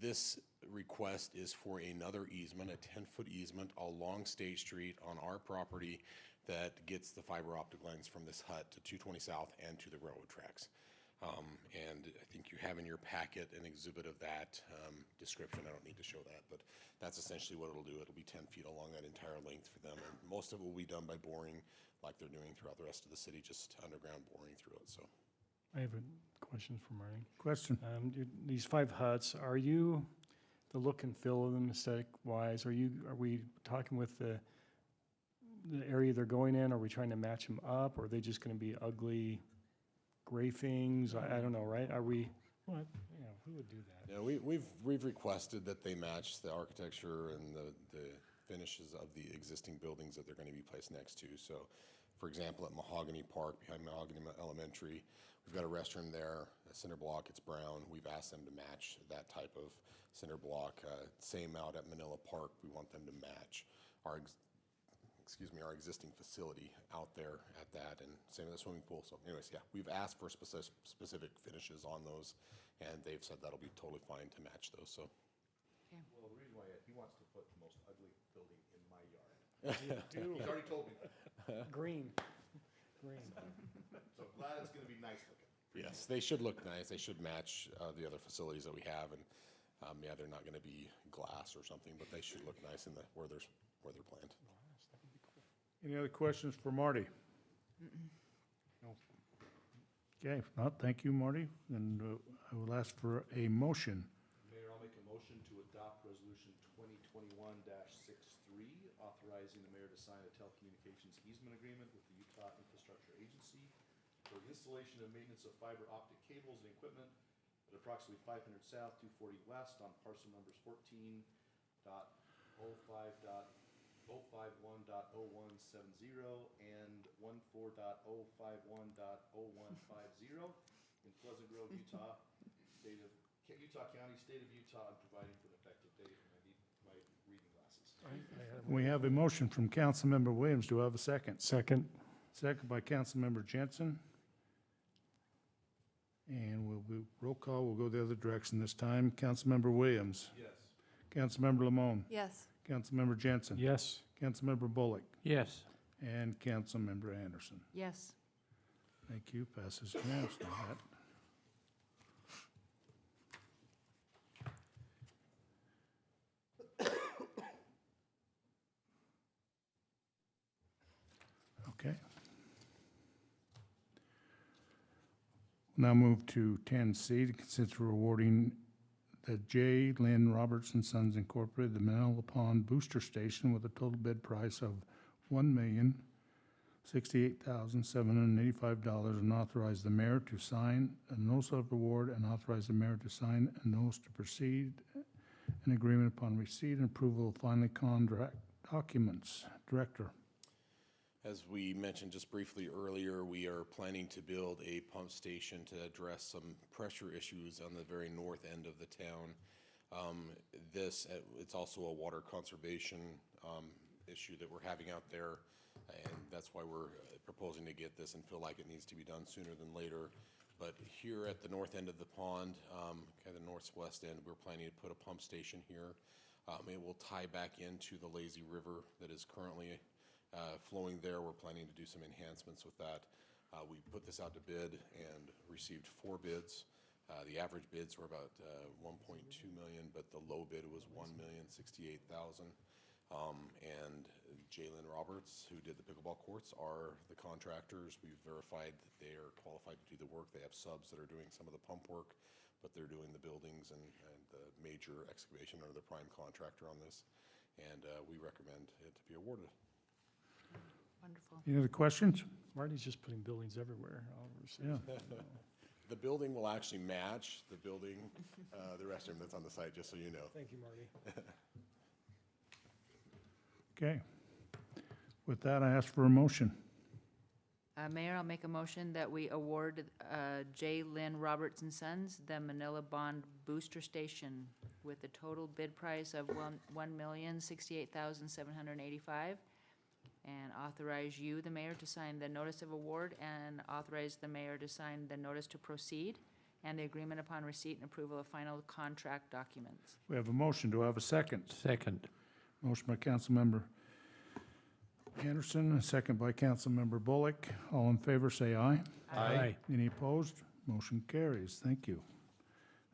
this request is for another easement, a 10-foot easement along State Street on our property that gets the fiber optic lines from this hut to 220 South and to the railroad tracks. And I think you have in your packet an exhibit of that description. I don't need to show that, but that's essentially what it'll do. It'll be 10 feet along that entire length for them. And most of it will be done by boring like they're doing throughout the rest of the city, just underground boring through it. So I have a question for Marty. Question. These 5 huts, are you, the look and feel of them aesthetic-wise, are we talking with the area they're going in? Are we trying to match them up? Or are they just going to be ugly gray things? I don't know, right? Are we, what, you know, who would do that? yeah, we've requested that they match the architecture and the finishes of the existing buildings that they're going to be placed next to. So, for example, at Mahogany Park, behind Mahogany Elementary, we've got a restroom there, a cinder block, it's brown. We've asked them to match that type of cinder block. Same out at Manila Park, we want them to match our existing facility out there at that, and same with the swimming pool. So anyways, yeah, we've asked for specific finishes on those, and they've said that'll be totally fine to match those, so. Well, the reason why he wants to put the most ugly building in my yard. He's already told me that. Green. So glad it's gonna be nice looking. Yes, they should look nice. They should match the other facilities that we have, and yeah, they're not gonna be glass or something, but they should look nice in where they're planned. Any other questions for Marty? No. Okay, if not, thank you, Marty. And I will ask for a motion. Mayor, I'll make a motion to adopt resolution 2021-63, authorizing the mayor to sign a telecommunications easement agreement with the Utah Infrastructure Agency for the installation and maintenance of fiber optic cables and equipment at approximately 500 South, 240 West on parcel numbers 14.051.0170 and 14.051.0150 in Pleasant Grove, Utah, Utah County, State of Utah, and providing for an effective date. And I need my reading glasses. We have a motion from Councilmember Williams. Do I have a second? Second. Second by Councilmember Jensen. And we'll do roll call. We'll go the other direction this time. Councilmember Williams. Yes. Councilmember Lamone. Yes. Councilmember Jensen. Yes. Councilmember Bullock. Yes. And Councilmember Anderson. Yes. Thank you. Passes unanimously. That. Okay. Now move to 10C to consider awarding the J. Lynn Robertson Sons Incorporated, the Manila Pond Booster Station with a total bid price of $1,068,785, and authorize the mayor to sign a notice of award and authorize the mayor to sign a notice to proceed an agreement upon receipt and approval of final contract documents. Director. As we mentioned just briefly earlier, we are planning to build a pump station to address some pressure issues on the very north end of the town. It's also a water conservation issue that we're having out there, and that's why we're proposing to get this and feel like it needs to be done sooner than later. But here at the north end of the pond, kind of northwest end, we're planning to put a pump station here. It will tie back into the lazy river that is currently flowing there. We're planning to do some enhancements with that. We put this out to bid and received 4 bids. The average bids were about 1.2 million, but the low bid was $1,068,000. And Jalen Roberts, who did the pickleball courts, are the contractors. We've verified that they are qualified to do the work. They have subs that are doing some of the pump work, but they're doing the buildings and the major excavation under the prime contractor on this. And we recommend it to be awarded. Wonderful. Any other questions? Marty's just putting buildings everywhere. all over the city. Yeah. The building will actually match the building, the restroom that's on the site, just so you know. Thank you, Marty. Okay. With that, I ask for a motion. Mayor, I'll make a motion that we award J. Lynn Roberts and Sons the Manila Bond Booster Station with a total bid price of $1,068,785, and authorize you, the mayor, to sign the notice of award, and authorize the mayor to sign the notice to proceed and the agreement upon receipt and approval of final contract documents. We have a motion. Do I have a second? Second. Motion by Councilmember Anderson, a second by Councilmember Bullock. All in favor, say aye. Aye. Any opposed? Motion carries. Thank you.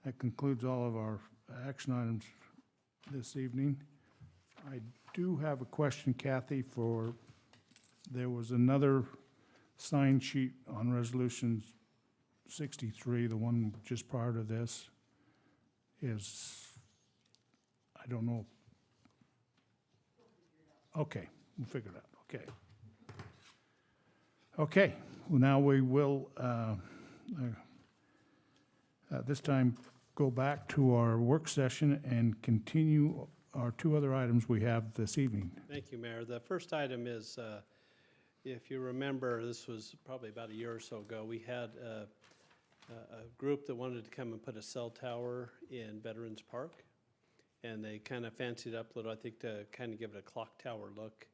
That concludes all of our action items this evening. I do have a question, Kathy, there was another sign sheet on Resolution 63, the one just prior to this, I don't know. Okay, we'll figure it out. Okay. Okay, well, now we will, this time, go back to our work session and continue our 2 other items we have this evening. Thank you, Mayor. The first item is, if you remember, this was probably about a year or so ago, we had a group that wanted to come and put a cell tower in Veterans Park. And they kind of fancied up a little, I think, to kind of give it a clock tower look.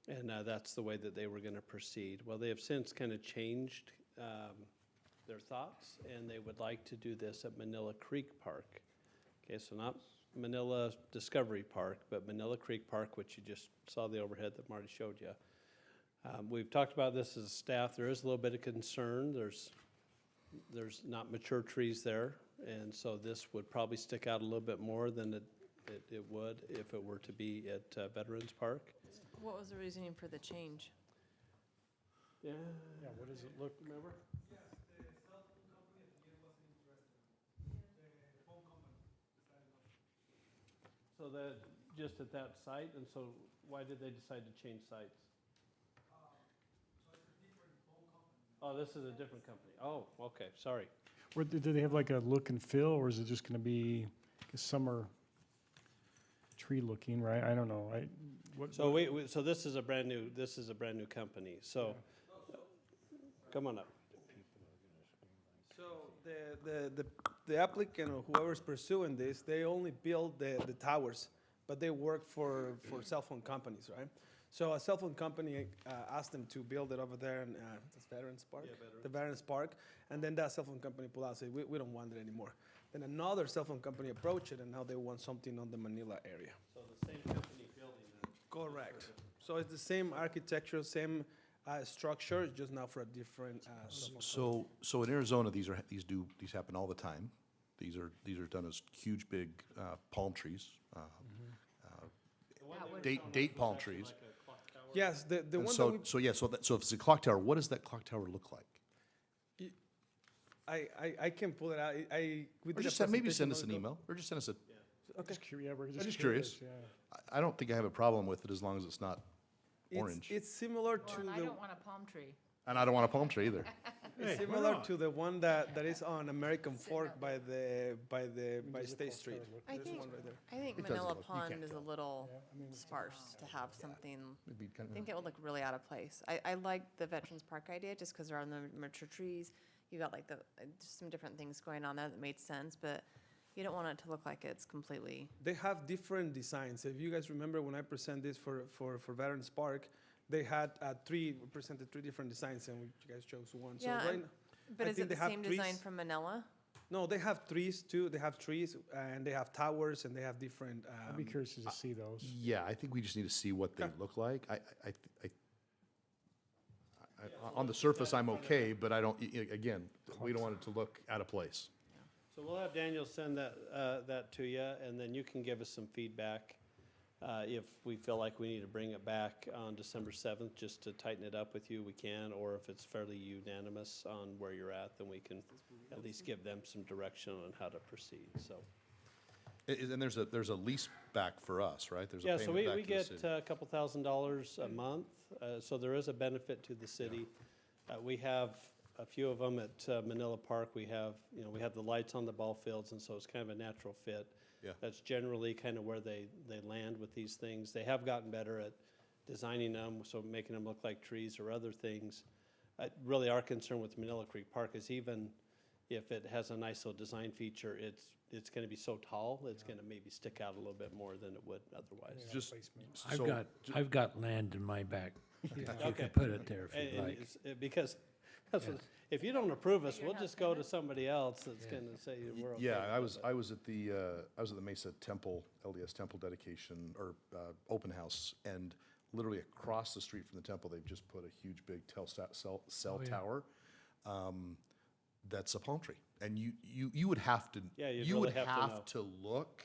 And that's the way that they were going to proceed. Well, they have since kind of changed their thoughts, and they would like to do this at Manila Creek Park. Okay, so not Manila Discovery Park, but Manila Creek Park, which you just saw the overhead that Marty showed you. We've talked about this as a staff. There is a little bit of concern. There's not mature trees there, and so this would probably stick out a little bit more than it would if it were to be at Veterans Park. What was the reasoning for the change? Yeah. Yeah, what does it look? Remember? So that, just at that site, and so why did they decide to change sites? Oh, this is a different company. Oh, okay, sorry. Do they have like a look and feel, or is it just going to be a summer tree looking, right? I don't know. So so this is a brand new company. So, come on up. So the applicant or whoever's pursuing this, they only build the towers, but they work for cell phone companies, right? So a cell phone company asked them to build it over there in Veterans Park, the Veterans Park, and then that cell phone company pulled out and said, we don't want it anymore. Then another cell phone company approached it, and now they want something on the Manila area. So the same company building it. Correct. So it's the same architecture, same structure, just now for a different. So in Arizona, these happen all the time. These are done as huge, big palm trees, date palm trees. Yes, the And one so that we, so if it's a clock tower, what does that clock tower look like? I can pull it out. We Or did a just maybe send presentation us an long ago. email, or just send us a, We're I'm just curious. Yeah. I don't think I have a problem with it as long as it's not orange. It's similar to Well, and I the, don't want a palm tree. And I don't want a palm tree either. it's similar to the one that is on American Fork by State Street. I There's think, one right there. I think It doesn't Manila look- you Pond can't is a tell. little I mean, it's- sparse to have something. It'd be kind I think it would look really out of place. I like the Veterans Park idea just because there are the mature trees. You got like just some different things going on there that made sense, but you don't want it to look like it's completely. They have different designs. If you guys remember when I presented this for Veterans Park, they had presented three different designs, and you guys chose one. Yeah, So right, But I is think it they the have same design trees. from Manila? no, they have trees too. They have trees, and they have towers, and they have different. I'd be curious to see those. Yeah, I think we just need to see what they Okay. look like. On the surface, I'm okay, but I don't, again, we don't want it to look out of place. So we'll have Daniel send that to you, and then you can give us some feedback if we feel like we need to bring it back on December 7th, just to tighten it up with you, we can, or if it's fairly unanimous on where you're at, then we can at least give them some direction on how to proceed, so. And there's a lease back for us, right? There's a Yeah, so payment back we to the get city. a couple $1,000s a month, so there is a benefit to the city. We have a few of them at Manila Park. We have the lights on the ball fields, and so it's kind of a natural fit. Yeah. That's generally kind of where they land with these things. They have gotten better at designing them, so making them look like trees or other things. Really, our concern with Manila Creek Park is even if it has a nice little design feature, it's going to be so tall, it's going to maybe stick out a little bit more than it would otherwise. Just, I've so- I've got land in my back. You Okay. can put it there if And- you'd and like. it's- because if you don't approve us, we'll just go to somebody else that's going to say we're okay. Yeah, I with was, it. I was at the Mesa Temple, LDS Temple dedication, or open house, and literally across the street from the temple, they've just put a huge big cell Oh, yeah. tower. That's a palm tree. And you would have to, Yeah, you'd you really would have to know. have to look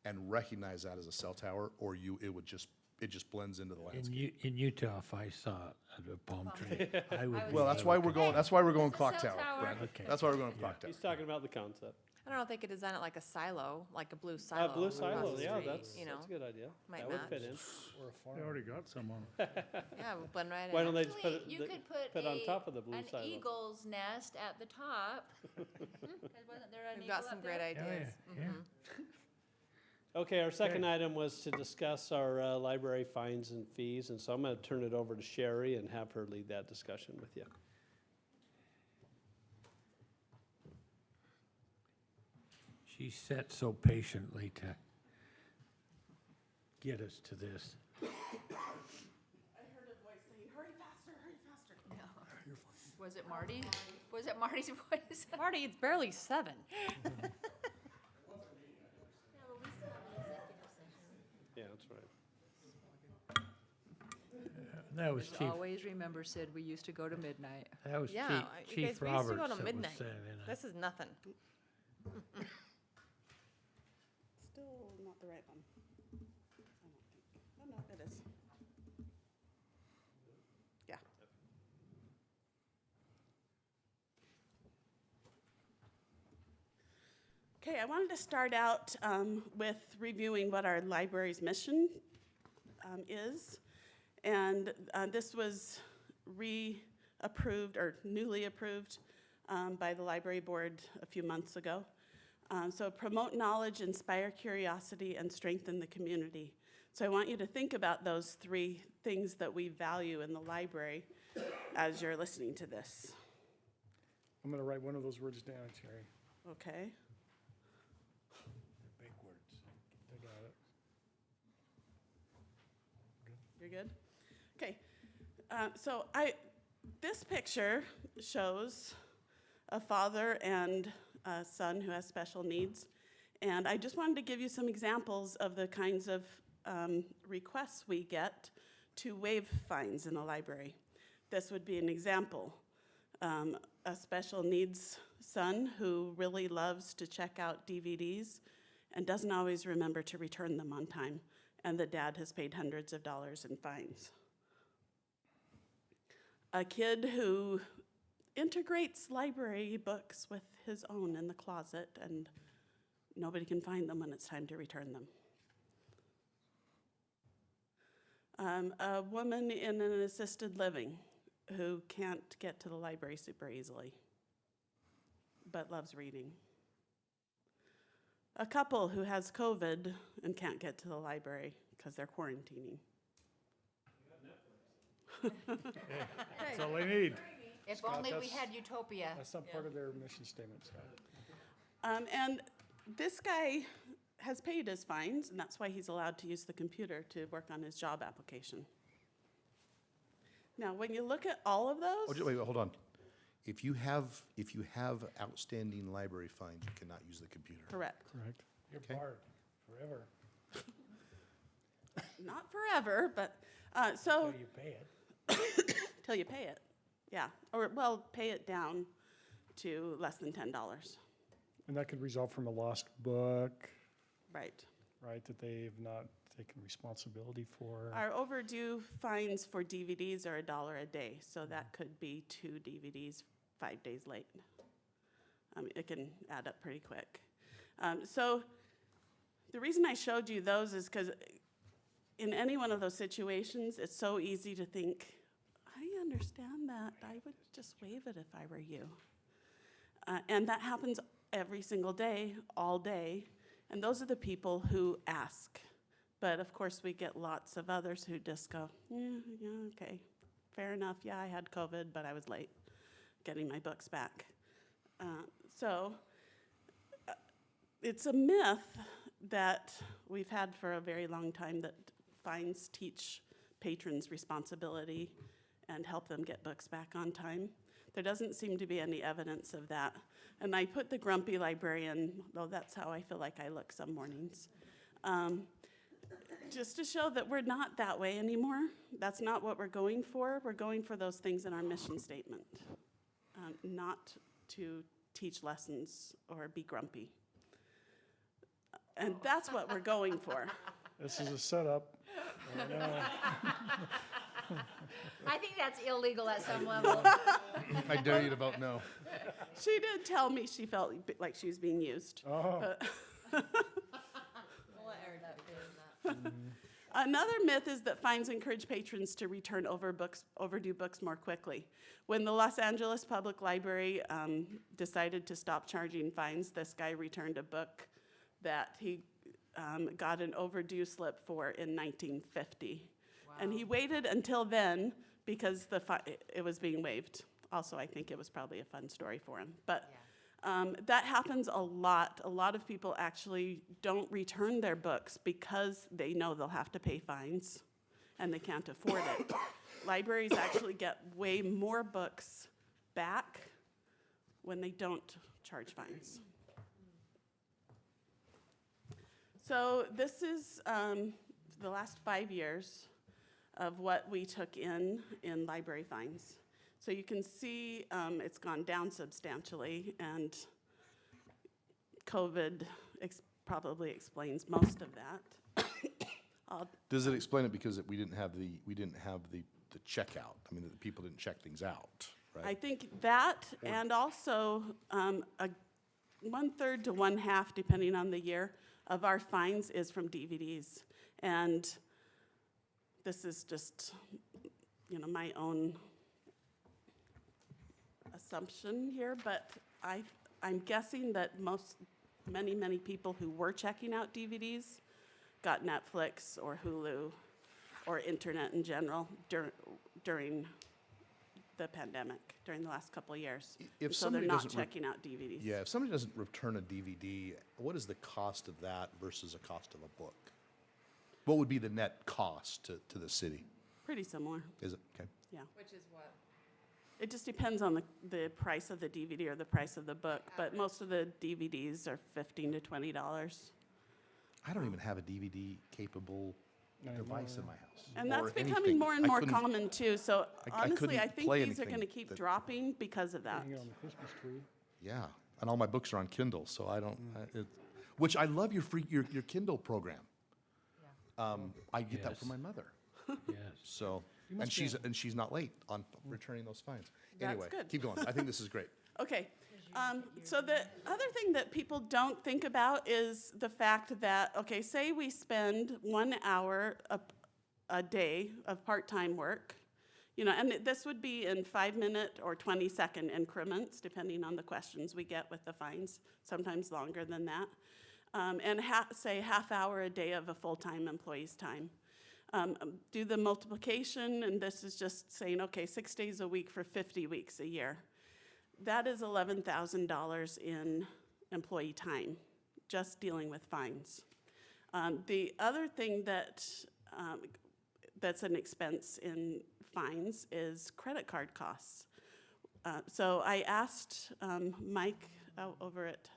and recognize that as a cell tower, or it just blends into the landscape. In Utah, if I saw a palm tree, I would. Well, that's why we're going It's a clock cell tower, tower. Brent. Okay. That's why we're going clock tower. He's talking about the concept. I don't know if they could design it like a silo, like a blue silo. Blue across silo, the yeah, street, that's you know. a good idea. Might That would fit in. They already got some on. Yeah, we'll blend right in. Why don't they just put Actually, you it, could put put on top of the blue an silo? eagle's nest at the top. 'Cause wasn't there an We've eagle got some up great there? ideas. yeah. Mhm. Okay, our second item was to discuss our library fines and fees, and so I'm going to turn it over to Sherry and have her lead that discussion with you. She sat so patiently to get us to this. I heard a voice saying, hurry faster, hurry faster. Was it Marty? Was it Marty's voice? Marty, it's barely 7. Yeah, that's right. That was Chief, Always remember, Sid, we used to go to midnight. that was Yeah, Chief you guys, Chief we used to Roberts go that to was midnight. saying it. This is nothing. Still not the right one. I don't think. Oh, no, it is. Yeah. Okay, I wanted to start out with reviewing what our library's mission is. And this was reapproved or newly approved by the library board a few months ago. So promote knowledge, inspire curiosity, and strengthen the community. So I want you to think about those 3 things that we value in the library as you're listening to this. I'm going to write one of those words down, Terry. Okay? Big words. I got it. You're good? Okay. This picture shows a father and a son who has special needs. And I just wanted to give you some examples of the kinds of requests we get to waive fines in the library. This would be an example. A special needs son who really loves to check out DVDs and doesn't always remember to return them on time, and the dad has paid hundreds of dollars in fines. A kid who integrates library books with his own in the closet, and nobody can find them when it's time to return them. A woman in an assisted living who can't get to the library super easily, but loves reading. A couple who has COVID and can't get to the library because they're quarantining. That's all they need. If Scott, only we that's- had utopia. That's not part of their mission statement, Scott. And this guy has paid his fines, and that's why he's allowed to use the computer to work on his job application. Now, when you look at all of Oh, those, wait, hold on. If you have outstanding library fines, you cannot use the computer. correct. Correct. You're Okay. barred forever Not forever, but, so, until you pay it. till you pay it, yeah. Or, well, pay it down to less than $10, And that could result from a lost book, right. right, that they've not taken responsibility for. Our overdue fines for DVDs are $1 a day, so that could be 2 DVDs 5 days late. It can add up pretty quick. So the reason I showed you those is because in any one of those situations, it's so easy to think, I understand that. I would just waive it if I were you. And that happens every single day, all day. And those are the people who ask. But of course, we get lots of others who just go, yeah, okay, fair enough. Yeah, I had COVID, but I was late getting my books back. It's a myth that we've had for a very long time that fines teach patrons responsibility and help them get books back on time. There doesn't seem to be any evidence of that. And I put the grumpy librarian, though that's how I feel like I look some mornings, just to show that we're not that way anymore. That's not what we're going for. We're going for those things in our mission statement, not to teach lessons or be grumpy. And that's what we're going for. This is a setup. I know. I think that's illegal at some level. I dare you to vote no. She did tell me she felt like she was being used. Oh, Another myth is that fines encourage patrons to return overdue books more quickly. When the Los Angeles Public Library decided to stop charging fines, this guy returned a book that he got an overdue slip for in 1950. Wow. And he waited until then because it was being waived. Also, I think it was probably a fun story for him. But that happens a lot. A lot of people actually don't return their books because they know they'll have to pay fines and they can't afford it. Libraries actually get way more books back when they don't charge fines. So this is the last 5 years of what we took in library fines. So you can see it's gone down substantially, and COVID probably explains most of that. Does it explain it because we didn't have the checkout? I mean, the people didn't check things out, right? I think that, and also 1/3 to 1/2, depending on the year, of our fines is from DVDs. And this is just, my own assumption here, but I'm guessing that many people who were checking out DVDs got Netflix or Hulu or internet in general during the pandemic, during the last couple of years. If so they're somebody not doesn't checking out DVDs. Yeah, if somebody doesn't return a DVD, what is the cost of that versus a cost of a book? What would be the net cost to the city? Pretty similar, Is it? Okay. yeah. Which is what? It just depends on the price of the DVD or the price of the book, but most of the DVDs are $15 to $20. I don't even have a DVD-capable device in my house. And or that's becoming anything. more and I more couldn't- common too, so honestly, couldn't I think play these are anything gonna keep that- dropping because of that. hang it on the Christmas tree. Yeah, and all my books are on Kindle, so I don't, which I love your Kindle program. I get that from Yes. my mother, Yes. so. And she's not late on returning those fines. That's Anyway, good. keep going. I think this is great. Okay, so the other thing that people don't think about is the fact that, okay, say we spend 1 hour a day of part-time work, you know, and this would be in 5-minute or 20-second increments, depending on the questions we get with the fines, sometimes longer than that, and say half hour a day of a full-time employee's time. Do the multiplication, and this is just saying, okay, 6 days a week for 50 weeks a year. That is $11,000 in employee time, just dealing with fines. The other thing that's an expense in fines is credit card costs. So I asked Mike over at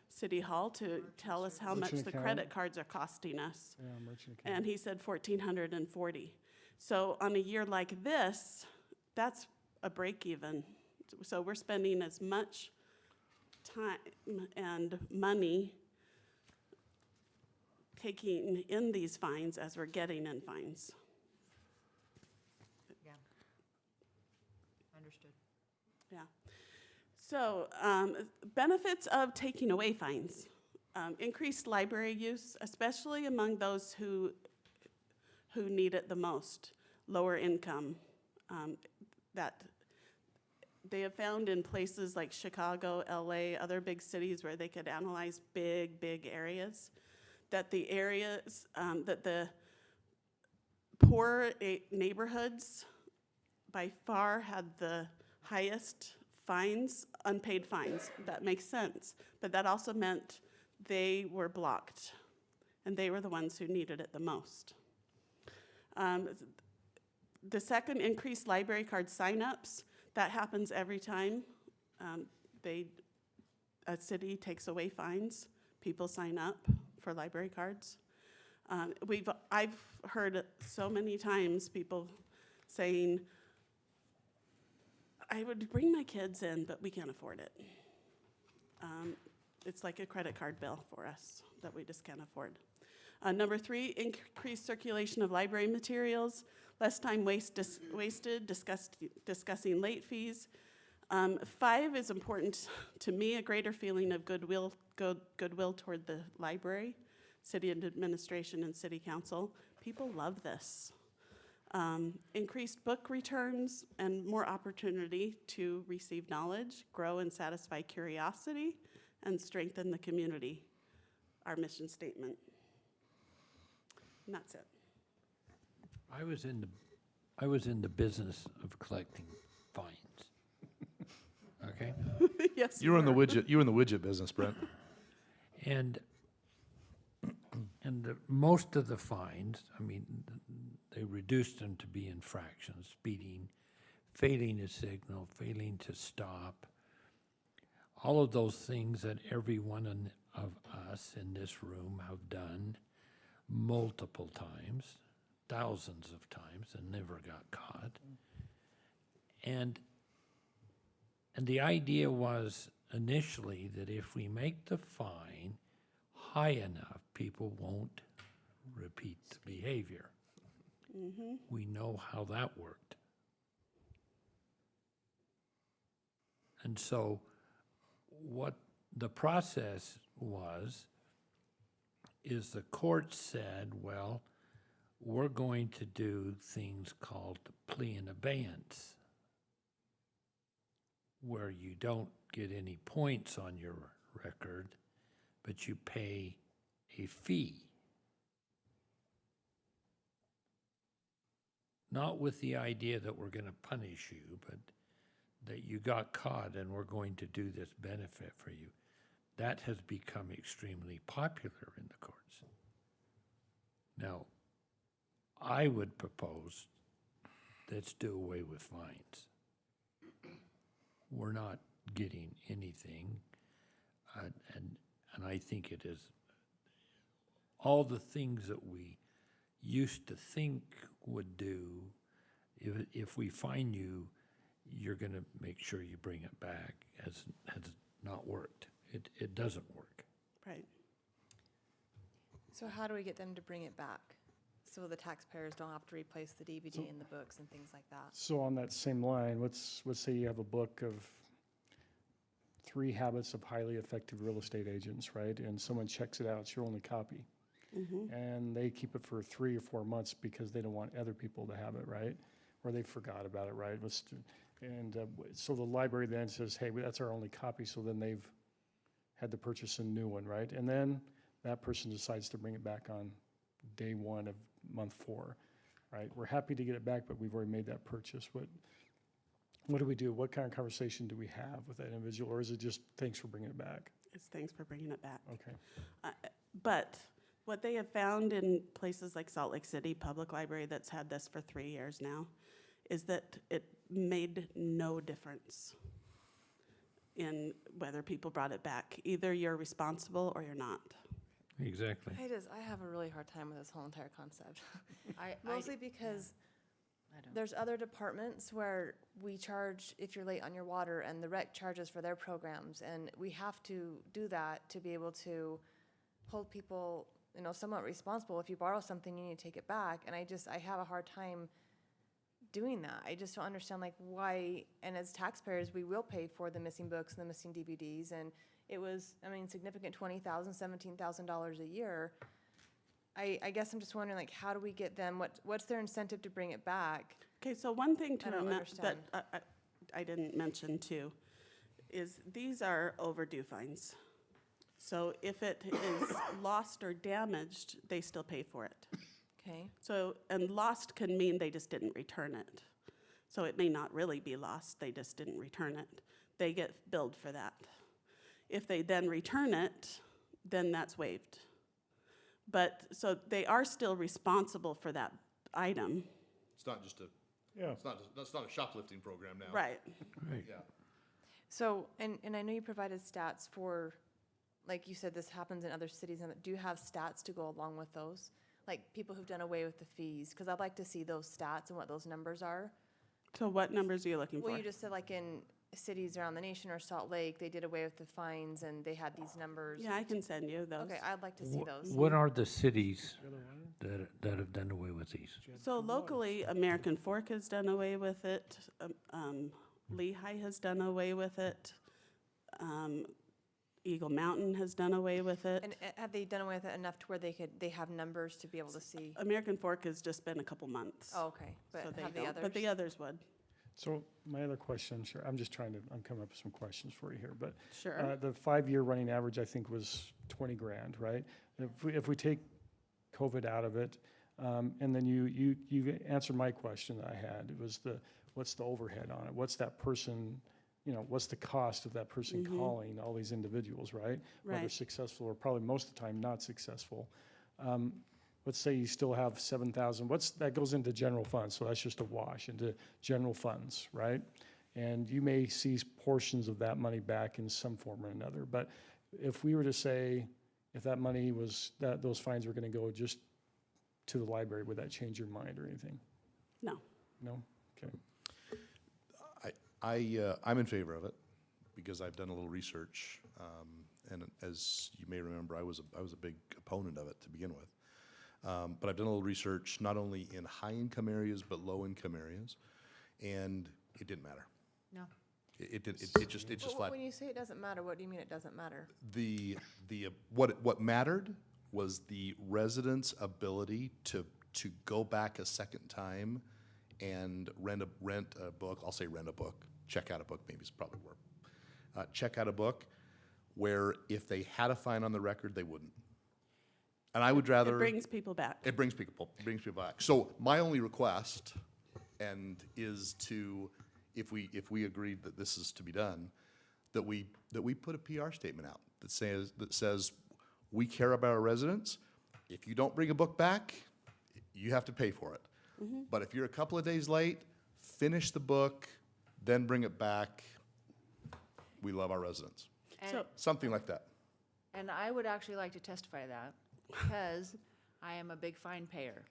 City Hall to tell us how much Merchant the account? credit cards are costing us. Yeah, merchant account. And he said $1,440. So on a year like this, that's a break even. So we're spending as much time and money taking in these fines as we're getting in fines. Yeah. Understood. Yeah. So benefits of taking away fines. Increased library use, especially among those who need it the most, lower income. That they have found in places like Chicago, LA, other big cities where they could analyze big areas, that the areas, that the poor neighborhoods by far had the highest fines, unpaid fines. That makes sense. But that also meant they were blocked, and they were the ones who needed it the most. The second, increased library card signups. That happens every time a city takes away fines. People sign up for library cards. I've heard so many times people saying, I would bring my kids in, but we can't afford it. It's like a credit card bill for us that we just can't afford. Number 3, increased circulation of library materials, less time wasted discussing late fees. 5 is important to me, a greater feeling of goodwill toward the library, city administration, and city council. People love this. Increased book returns and more opportunity to receive knowledge, grow and satisfy curiosity, and strengthen the community. Our mission statement. And that's it. I was in the business of collecting fines. Okay? Yes, You were in the widget business, Brent. And most of the fines, I mean, they reduced them to be infractions: speeding, failing to signal, failing to stop. All of those things that every one of us in this room have done multiple times, thousands of times, and never got caught. And the idea was initially that if we make the fine high enough, people won't repeat the behavior. Mm-hmm. We know how that worked. And so what the process was is the court said, well, we're going to do things called plea in abeyance, where you don't get any points on your record, but you pay a fee. Not with the idea that we're going to punish you, but that you got caught and we're going to do this benefit for you. That has become extremely popular in the courts. Now, I would propose, let's do away with fines. We're not getting anything, and I think it is all the things that we used to think would do. If we fine you, you're going to make sure you bring it back, has not worked. It doesn't work. Right. So how do we get them to bring it back? So the taxpayers don't have to replace the DVD and the books and things like that. So on that same line, let's say you have a book of 3 Habits of Highly Effective Real Estate Agents, right? And someone checks it out, it's your only copy. And they keep it for 3 or 4 months because they don't want other people to have it, right? Or they forgot about it, right? So the library then says, hey, that's our only copy, so then they've had to purchase a new one, right? And then that person decides to bring it back on day 1 of month 4, right? We're happy to get it back, but we've already made that purchase. What do we do? What kind of conversation do we have with that individual, or is it just thanks for bringing it back? It's thanks for bringing it back. Okay. But what they have found in places like Salt Lake City Public Library that's had this for 3 years now is that it made no difference in whether people brought it back. Either you're responsible or you're not. Exactly. I have a really hard time with this whole entire concept. I Mostly because I don't. there's other departments where we charge if you're late on your water, and the rec charges for their programs, and we have to do that to be able to hold people, somewhat responsible. If you borrow something, you need to take it back, and I have a hard time doing that. I just don't understand why, and as taxpayers, we will pay for the missing books and the missing DVDs, and it was, significant $20,000, $17,000 a year. I guess I'm just wondering, how do we get them, what's their incentive to bring it back? Okay, so one thing to I don't remember that understand. I didn't mention too is these are overdue fines. So if it is lost or damaged, they still pay for it. Okay. So, and lost can mean they just didn't return it. So it may not really be lost, they just didn't return it. They get billed for that. If they then return it, then that's waived. But, so they are still responsible for that item. It's not just Yeah. that's not a shoplifting program now. Right. Right. Yeah. So, and I know you provided stats for, like you said, this happens in other cities. And do you have stats to go along with those? Like people who've done away with the fees? Because I'd like to see those stats and what those numbers are. So what numbers are you looking for? Well, you just said in cities around the nation or Salt Lake, they did away with the fines and they had these numbers. Yeah, I can send you those. Okay, I'd like to see those. What are the cities that have done away with these? So locally, American Fork has done away with it. Lehigh has done away with it. Eagle Mountain has done away with it. And have they done away with it enough to where they have numbers to be able to see? American Fork has just been a couple months. Oh, okay, but so they have the don't, others? But the others would. So my other question, sure, I'm coming up with some questions for you here, but Sure. the 5-year running average, I think, was 20 grand, right? If we take COVID out of it, and then you answered my question that I had. It was what's the overhead on it? What's that person, what's the cost of that person calling all these individuals, right? Whether Right. successful or probably most of the time not successful. Let's say you still have 7,000, that goes into general funds, so that's just a wash into general funds, right? And you may see portions of that money back in some form or another, but if we were to say, if that money those fines were gonna go just to the library, would that change your mind or anything? No. No? Okay. I'm in favor of it because I've done a little research, and as you may remember, I was a big opponent of it to begin with. But I've done a little research not only in high-income areas but low-income areas, and it didn't matter. No. It just flat. When you say it doesn't matter, what do you mean it doesn't matter? What mattered was the residents' ability to go back a second time and rent a book. I'll say rent a book. Check out a book. Maybe it's probably word. Check out a book where if they had a fine on the record, they wouldn't. And I would rather. It brings people back. It brings people back. So my only request, is to, if we agreed that this is to be done, that we put a PR statement out that says we care about our residents. If you don't bring a book back, you have to pay for it. But if you're a couple of days late, finish the book, then bring it back. We love our residents. So- Something like that. And I would actually like to testify to that, because I am a big fine payer.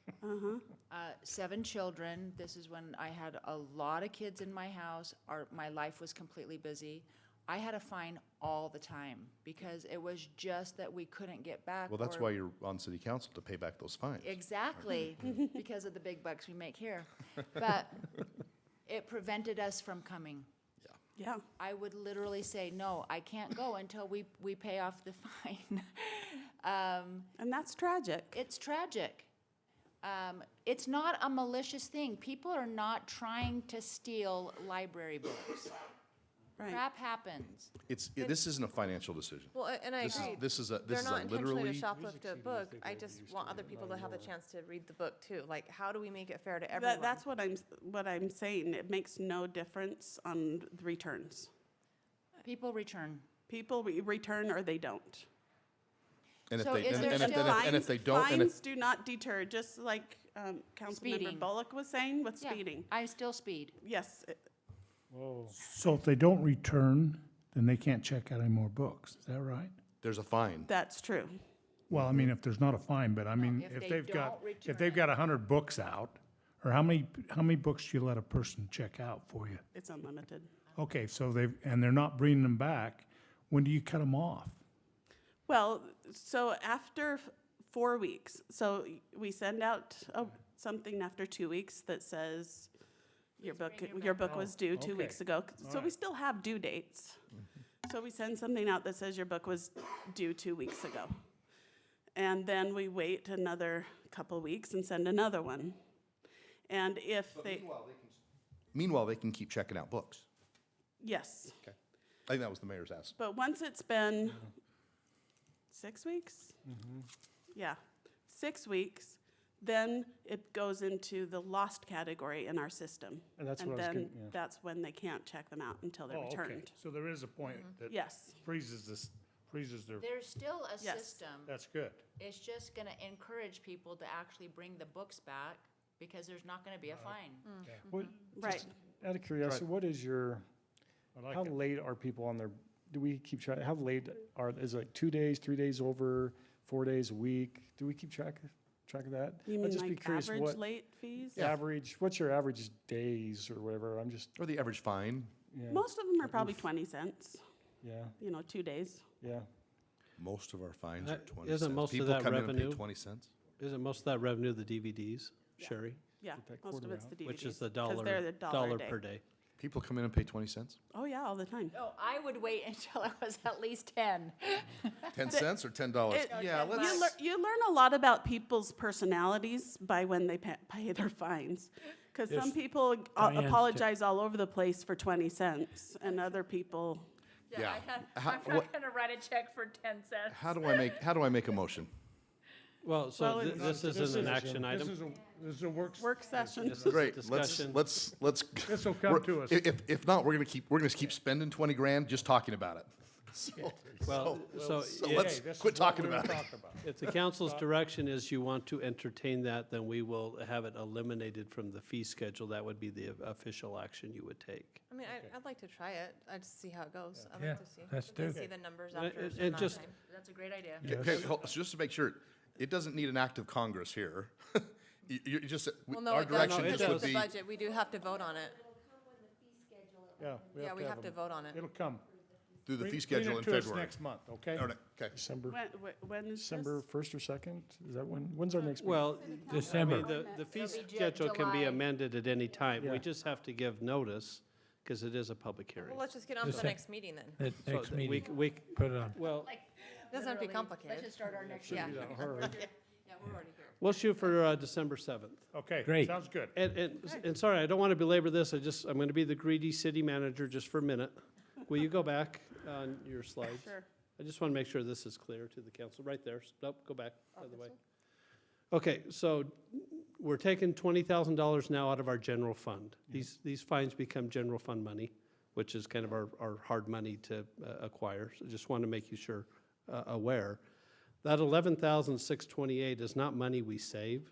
7 children, this is when I had a lot of kids in my house, my life was completely busy. I had a fine all the time because it was just that we couldn't get back. Well, that's or- why you're on city council, to pay back those fines. Exactly, because of the big bucks we make here. But it prevented us from coming. Yeah. I would literally say, no, I can't go until we pay off the fine. And that's tragic. It's tragic. It's not a malicious thing. People are not trying to steal library books. Right. Crap happens. This isn't a financial decision. Well, and I This is, agree. this is a, They're this is not a intentionally literally, to shoplift a book. I just want other people to have the chance to read the book too. Like, how do we make it fair to everyone? That's what I'm saying. It makes no difference on the returns. People return. People return or they don't. and if So they, is and there and if, still- and if they don't, and if, Fines do not deter, just like Councilmember Speeding. Bullock was saying with Yeah, speeding. I still speed. Yes, Whoa. So if they don't return, then they can't check out any more books, is that right? there's a fine. that's true. Well, I mean, if there's not a fine, but I mean, if if they they've got, don't if they've got 100 books out, or how many books do you let a person check out for you? It's unlimited. Okay, so they're not bringing them back, when do you cut them off? Well, so after 4 weeks, so we send out something after 2 weeks that says your book was due 2 okay. weeks ago. So we right. still have due dates. So we send something out that says your book was due 2 weeks ago. And then we wait another couple weeks and send another one. And if they, Meanwhile, they can keep checking out books. yes, Okay. I think that was the mayor's ask. but once it's been 6 weeks? Yeah, 6 weeks, then it goes into the lost category in our system. And that's And what I was then getting, yeah. that's when they can't check them out until they're Oh, okay, returned. so there is a point that Yes, freezes their, There's still a Yes. system. that's good. It's just gonna encourage people to actually bring the books back because there's not gonna be a fine. What, right. out of curiosity, what is your, I like how it. late are people on their, do we keep track, how late is it like 2 days, 3 days over, 4 days, a week? Do we keep track of that? You I'd mean just be like curious average what late fees? average, what's your average days or whatever? I'm just, Or the average fine. yeah, Most of them are probably 20 cents, yeah, 2 days. yeah. Most of our fines are That- 20 isn't cents. most of People that come in and revenue- pay 20 cents. Isn't most of that revenue the DVDs, Sherry? Yeah, Get that most of quarter it's out. the DVDs. Which is the 'cause they're the dollar a day. per day. People come in and pay 20 cents? Oh, yeah, all the time. No, I would wait until it was at least 10. 10 cents or $10? It- Yeah, let's, You learn a lot about people's personalities by when they pay their fines. Because some Yes. people Diane, apologize all over the place for 20 cents, and other people, Yeah. I'm not gonna write a check for 10 cents. how do I make a motion? Well, so Well, this isn't an action item. This is a work session. This is a Great, discussion. let's. This'll come to us. If not, we're gonna keep spending 20 grand just talking about it. Well, so So if- let's quit talking about it. if the council's direction is you want to entertain that, then we will have it eliminated from the fee schedule. That would be the official action you would take. I mean, I'd like to try it. I'd just see how it goes. I'd Yeah, like to see. let's I'd like to do see it. the numbers And- after a and certain amount of just- time. That's a great idea. Okay, so just to make sure, it doesn't need an act of Congress here. You just, Well, no, our it does, direction it just because would it's the be, budget. We do have to vote on it. Yeah, Yeah, we have to vote on it. It'll come. do the fee Bring schedule it in to us February. Mm-hmm. next month, okay? All right, okay. December, When is this? December 1st or 2nd? Is that when's our next meeting? Well, I December. mean, the fee It'll be schedule can be July. amended at any time. Yeah. We just have to give notice, because it is a public hearing. Well, let's just get on to the Decem- next meeting then. At So next th- meeting, We, put it on. well, Doesn't have to be Let's complicated. just start our next Yeah. meeting. All right. Yeah, we're already here. we'll shoot for December 7th. Okay, Great. sounds good. And sorry, I don't want to belabor this, I'm going to be the greedy city manager just for a minute. Will you go back on your slides? Sure. I just want to make sure this is clear to the council, right there. Nope, go back, by the way. Okay, so we're taking $20,000 now out of our general fund. These fines become general fund money, which is kind of our hard money to acquire. So just want to make you sure, aware. That $11,628 is not money we save.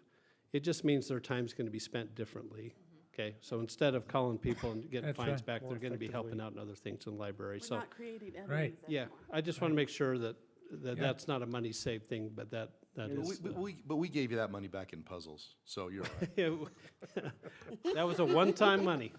It just means their time's going to be spent differently. Okay, so instead of calling people and getting That's fines right. back, More they're going to be helping effectively. out in other things in the library. We're not creating Right. enemies Yeah, anymore. I just want to make sure that Yeah. that's not a money saved thing, but that That Yeah, is, But we gave you that money back in puzzles, so you're all right. that was a one-time money.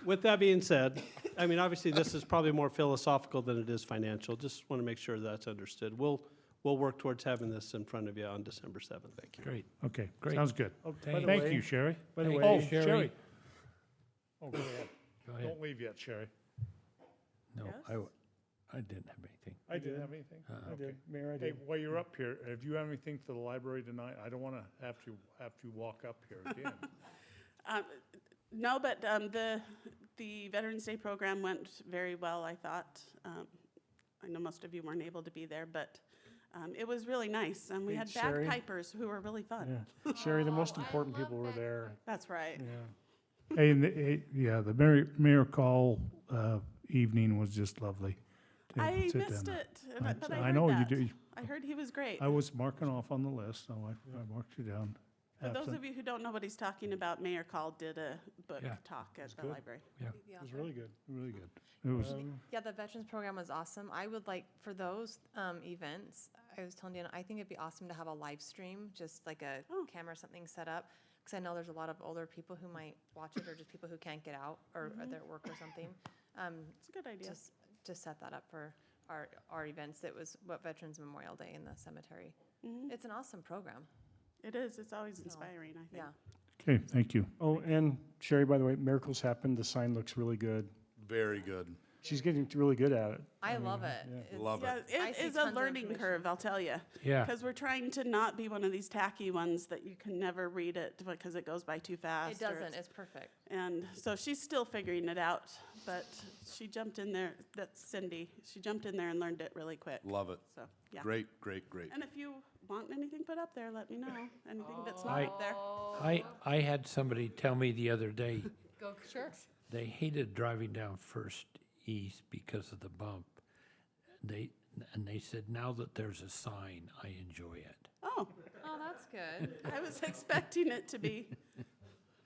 With that being said, I mean, obviously, this is probably more philosophical than it is financial. Just want to make sure that's understood. We'll work towards having this in front of you on December 7th. Thank you. Great. Okay, Great. sounds good. By the Thank way- you, Sherry. By the Thank way, Oh, Sherry. Sherry. Oh, go ahead. Go ahead. Don't leave yet, Sherry. No, Yes? I didn't have anything. I didn't have anything. I Okay. did, Mayor, I Hey, did. while you're up here, if you have anything for the library tonight, I don't want to have you walk up here again. No, but the Veterans Day program went very well, I thought. I know most of you weren't able to be there, but it was really nice. And we Hey, had Sherry? bagpipers who were really fun. Yeah. Sherry, the most Oh, I important love people were there. That's right. Yeah. Hey, the mayor call evening was just lovely. to I sit missed down. it, but I I heard know you that. do. I heard he was great. I was marking off on the list, so I marked you down. For those Absent. of you who don't know what he's talking about, Mayor Call did a book Yeah. talk at the good. library. It was really good, really good. It was, Yeah, the veterans program was awesome. I would like, for those events, I was telling Dan, I think it'd be awesome to have a live stream, just like a Oh. camera or something set up. Because I know there's a lot of older people who might watch it, or just people who can't get out, or are they're at work or something. It's a good idea. Just set that up for our events. It was Veterans Memorial Day in the cemetery. It's an awesome program. It is. It's always inspiring, I think. Yeah. okay, thank you. Oh, and Sherry, by the way, miracles happen. The sign looks really good. Very good. She's getting really good at it. I love it. yeah. It's- Love Yeah, it. I it see is tons a of learning information. curve, I'll tell you. Yeah. Because we're trying to not be one of these tacky ones that you can never read it because it goes by too fast. It or doesn't. it's- It's perfect. And so she's still figuring it out, but she jumped in there, that's Cindy, she jumped in there and learned it really quick. Love it. So, yeah. Great, great, great. And if you want anything put up there, let me know. Anything that's I- not up there. I had somebody tell me the other day, Go, sure. they hated driving down First East because of the bump. They said, now that there's a sign, I enjoy it. Oh, Oh, that's good. I was expecting it to be.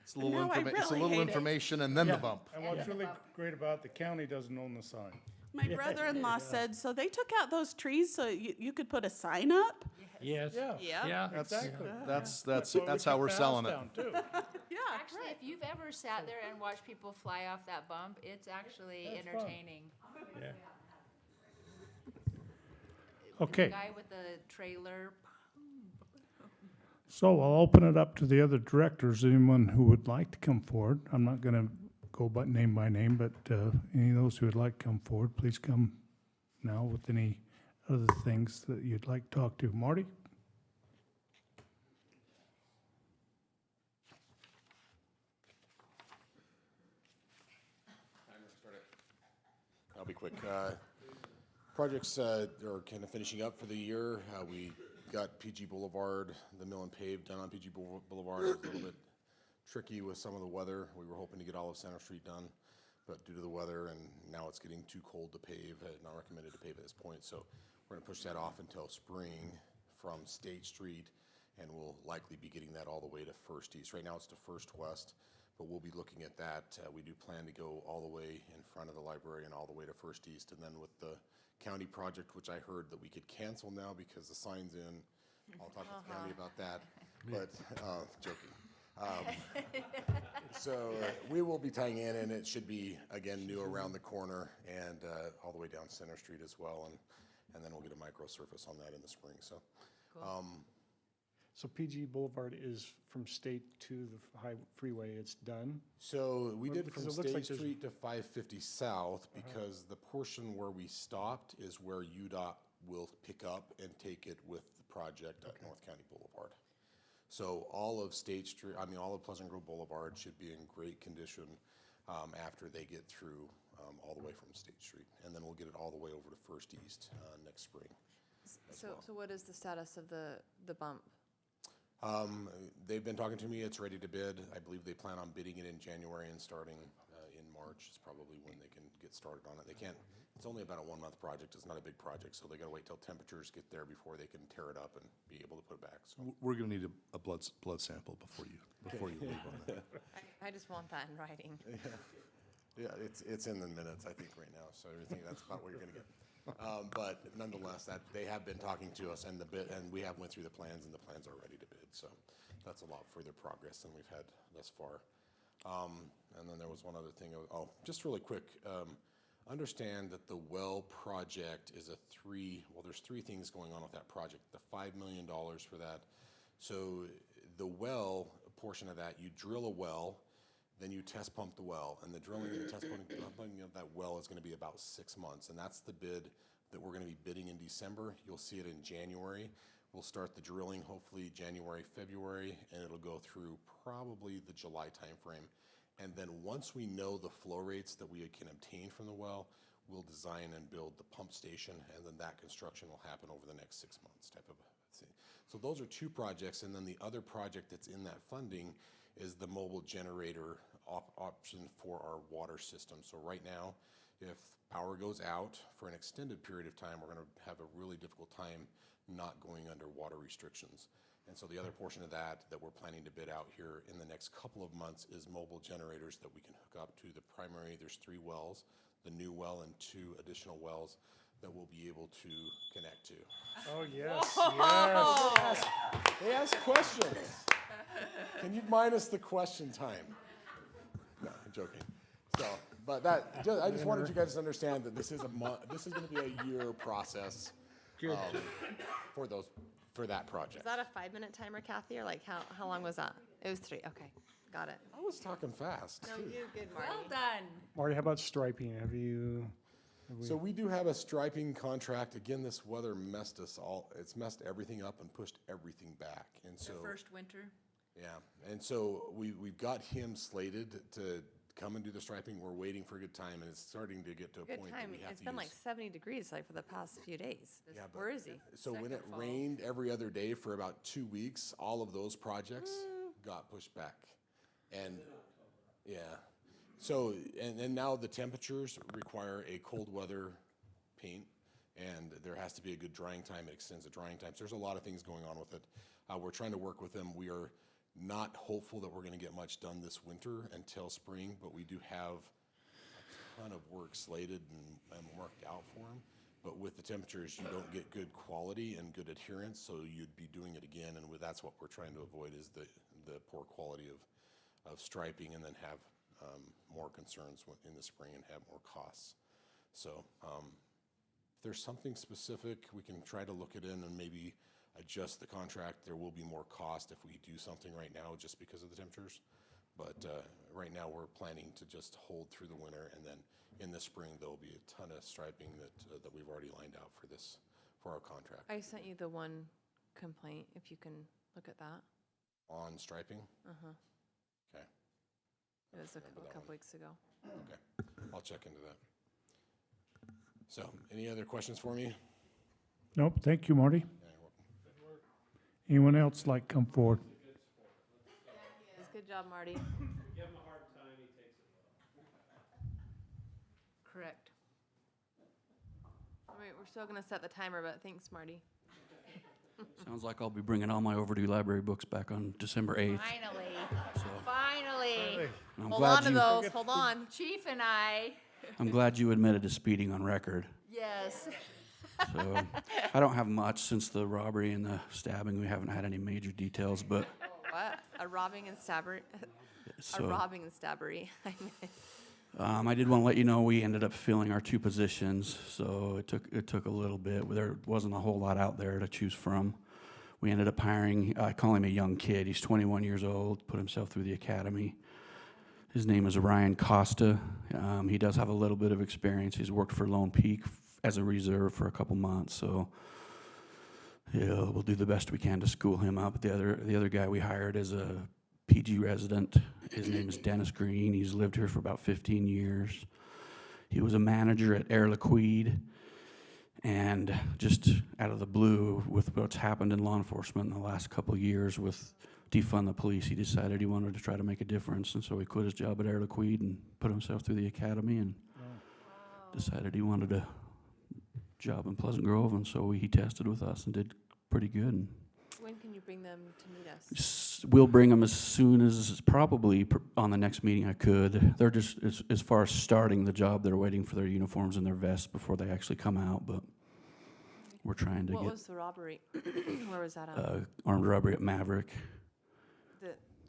It's a little, Now I it's a really little hate it. information and then the bump. And what's really great about it, the county doesn't own the sign. My brother-in-law said, so they took out those trees so you could put a sign up? Yes. Yeah. Yeah. Exactly. That's how we're selling it. Yeah, Actually, if you've ever sat there and watched people fly off that bump, it's actually entertaining. Yeah. Okay. Guy with the trailer. So I'll open it up to the other directors, anyone who would like to come forward. I'm not going to go by name, but any of those who would like to come forward, please come now with any other things that you'd like to talk to. Marty? I'll be quick. Projects are kind of finishing up for the year. We got PG Boulevard, the mill and pave done on PG Boulevard. It was a little bit tricky with some of the weather. We were hoping to get all of Center Street done, but due to the weather and now it's getting too cold to pave, not recommended to pave at this point. So we're gonna push that off until spring from State Street, and we'll likely be getting that all the way to First East. Right now it's to First West, but we'll be looking at that. We do plan to go all the way in front of the library and all the way to First East. And then with the county project, which I heard that we could cancel now because the sign's in, I'll talk to the county about that, but, joking. So we will be tying in, and it should be, again, new around the corner and all the way down Center Street as well. And then we'll get a micro surface on that in the spring, so. So PG Boulevard is from State to the high freeway, it's done? So we did Because from it looks State like there's- Street to 550 South because the portion where we stopped is where UDOT will pick up and take it with the project at North County Boulevard. So all of State Street, all of Pleasant Grove Boulevard should be in great condition after they get through all the way from State Street. And then we'll get it all the way over to First East next spring. So what is the status of the bump? They've been talking to me, it's ready to bid. I believe they plan on bidding it in January and starting in March is probably when they can get started on it. They can't, it's only about a 1-month project, it's not a big project, so they gotta wait till temperatures get there before they can tear it up and be able to put it back, so. We're gonna need a blood sample before you leave on that. I just want that in writing. Yeah, it's in the minutes, I think, right now, so I think that's about what you're gonna get. But nonetheless, that, they have been talking to us and and we have went through the plans and the plans are ready to bid. So that's a lot further progress than we've had thus far. And then there was one other thing, just really quick. Understand that the well project is there's three things going on with that project. The $5 million for that. So the well portion of that, you drill a well, then you test pump the well, and the drilling and the test pumping of that well is gonna be about 6 months, and that's the bid that we're gonna be bidding in December. You'll see it in January. We'll start the drilling hopefully January, February, and it'll go through probably the July timeframe. And then once we know the flow rates that we can obtain from the well, we'll design and build the pump station, and then that construction will happen over the next 6 months type of thing. So those are two projects, and then the other project that's in that funding is the mobile generator option for our water system. So right now, if power goes out for an extended period of time, we're gonna have a really difficult time not going under water restrictions. And so the other portion of that we're planning to bid out here in the next couple of months is mobile generators that we can hook up to the primary. There's 3 wells, the new well and 2 additional wells that we'll be able to connect to. Oh, yes, yes. They ask questions. Can you minus the question time? No, I'm joking. So, but I just wanted you guys to understand that this is going to be a year process for that project. Is that a 5-minute timer, Kathy, or like how long was that? It was 3, okay, got it. I was talking fast. No, too. you good, Marty. Well done. Marty, how about striping? Have we- So we do have a striping contract. Again, this weather messed us all. It's messed everything up and pushed everything back. And so The first winter. yeah, and so we've got him slated to come and do the striping. We're waiting for a good time, and it's starting to get to a Good point time. that we have It's to been use. like 70 degrees like for the past few days. Yeah, but- Where is he? So when it Second fall. rained every other day for about 2 weeks, all of those projects got pushed back. And yeah, so and now the temperatures require a cold weather paint, and there has to be a good drying time. It extends the drying time. So there's a lot of things going on with it. We're trying to work with them. We are not hopeful that we're going to get much done this winter until spring, but we do have a ton of work slated and worked out for them. But with the temperatures, you don't get good quality and good adherence, so you'd be doing it again, and that's what we're trying to avoid is the poor quality of striping, and then have more concerns in the spring and have more costs. So if there's something specific, we can try to look it in and maybe adjust the contract. There will be more cost if we do something right now just because of the temperatures. But right now, we're planning to just hold through the winter, and then in the spring, there'll be a ton of striping that we've already lined out for our contract. I sent you the one complaint, if you can look at that. On striping? Uh-huh. Okay, It was a Remember that couple one. weeks ago. okay. I'll check into that. So, any other questions for me? Nope, thank you, Marty. Yeah, you're welcome. Anyone else like come forward? It's good job, Marty. Give him a hard time, he takes it well. Correct. All right, we're still gonna set the timer, but thanks, Marty. Sounds like I'll be bringing all my overdue library books back on December 8th. Finally, So finally. I'm Hold glad on to those, hold on. Chief and I, I'm glad you admitted to speeding on record. yes. So I don't have much since the robbery and the stabbing. We haven't had any major details, but What? A robbing and stabbery? A so robbing and stabbery. I did want to let you know we ended up filling our 2 positions. So it took a little bit. There wasn't a whole lot out there to choose from. We ended up hiring. I call him a young kid. He's 21 years old. Put himself through the academy. His name is Ryan Costa. He does have a little bit of experience. He's worked for Lone Peak as a reserve for a couple months, so yeah, we'll do the best we can to school him up. The other guy we hired is a PG resident. His name is Dennis Green. He's lived here for about 15 years. He was a manager at Air Liquide, and just out of the blue, with what's happened in law enforcement in the last couple of years with defund the police, he decided he wanted to try to make a difference, and so he quit his job at Air Liquide and put himself through the academy and decided he wanted a job in Pleasant Grove, and so he tested with us and did pretty good. And When can you bring them to meet us? We'll bring them as soon as, probably on the next meeting I could. They're just, as far as starting the job, they're waiting for their uniforms and their vests before they actually come out, but we're trying to What get was the robbery? Where was that at? armed robbery at Maverick.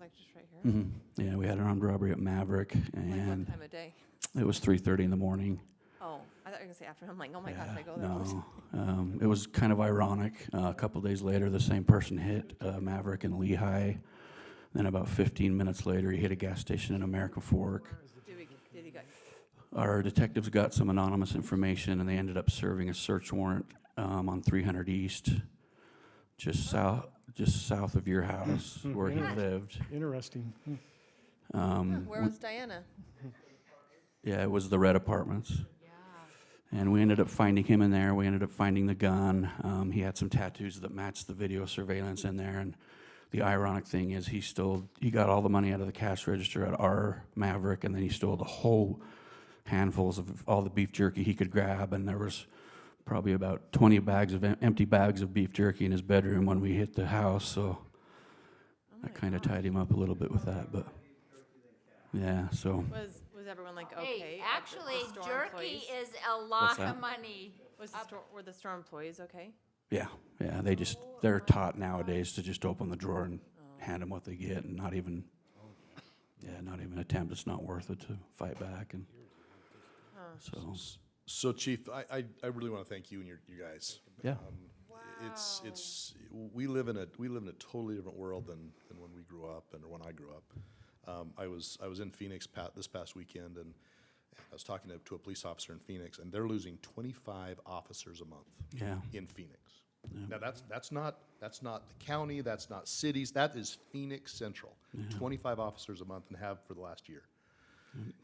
Like just right here? Yeah, we had an armed robbery at Maverick, Like what and time of day? it was 3:30 in the morning. Oh, I thought you were gonna say after. I'm like, oh my gosh, Yeah, I go there. no, it was kind of ironic. A couple days later, the same person hit Maverick in Lehigh. Then about 15 minutes later, he hit a gas station in American Fork. Did he get? Our detectives got some anonymous information, and they ended up serving a search warrant on 300 East, just south of your house where he lived. Interesting. Where was Diana? Yeah, it was the red apartments. And we ended up finding him in there. We ended up finding the gun. He had some tattoos that matched the video surveillance in there. And the ironic thing is he got all the money out of the cash register at our Maverick, and then he stole the whole handfuls of all the beef jerky he could grab. And there was probably about 20 bags of empty bags of beef jerky in his bedroom when we hit the house. So I kind of tied him up a little bit with that. But yeah, so. Was everyone like okay? Hey, at actually, the store jerky employees? is a lot that? of money. Were the store employees okay? Yeah, they're taught nowadays to just open the drawer and hand them what they get and not even attempt. It's not worth it to fight back. And so, So Chief, I really want to thank you and you guys. yeah. It's we live in a totally different world than when we grew up and when I grew up. I was in Phoenix this past weekend, and I was talking to a police officer in Phoenix, and they're losing 25 officers a month. Yeah. In Phoenix. Now that's not the county, that's not cities, that is Phoenix Central. 25 officers a month and have for the last year.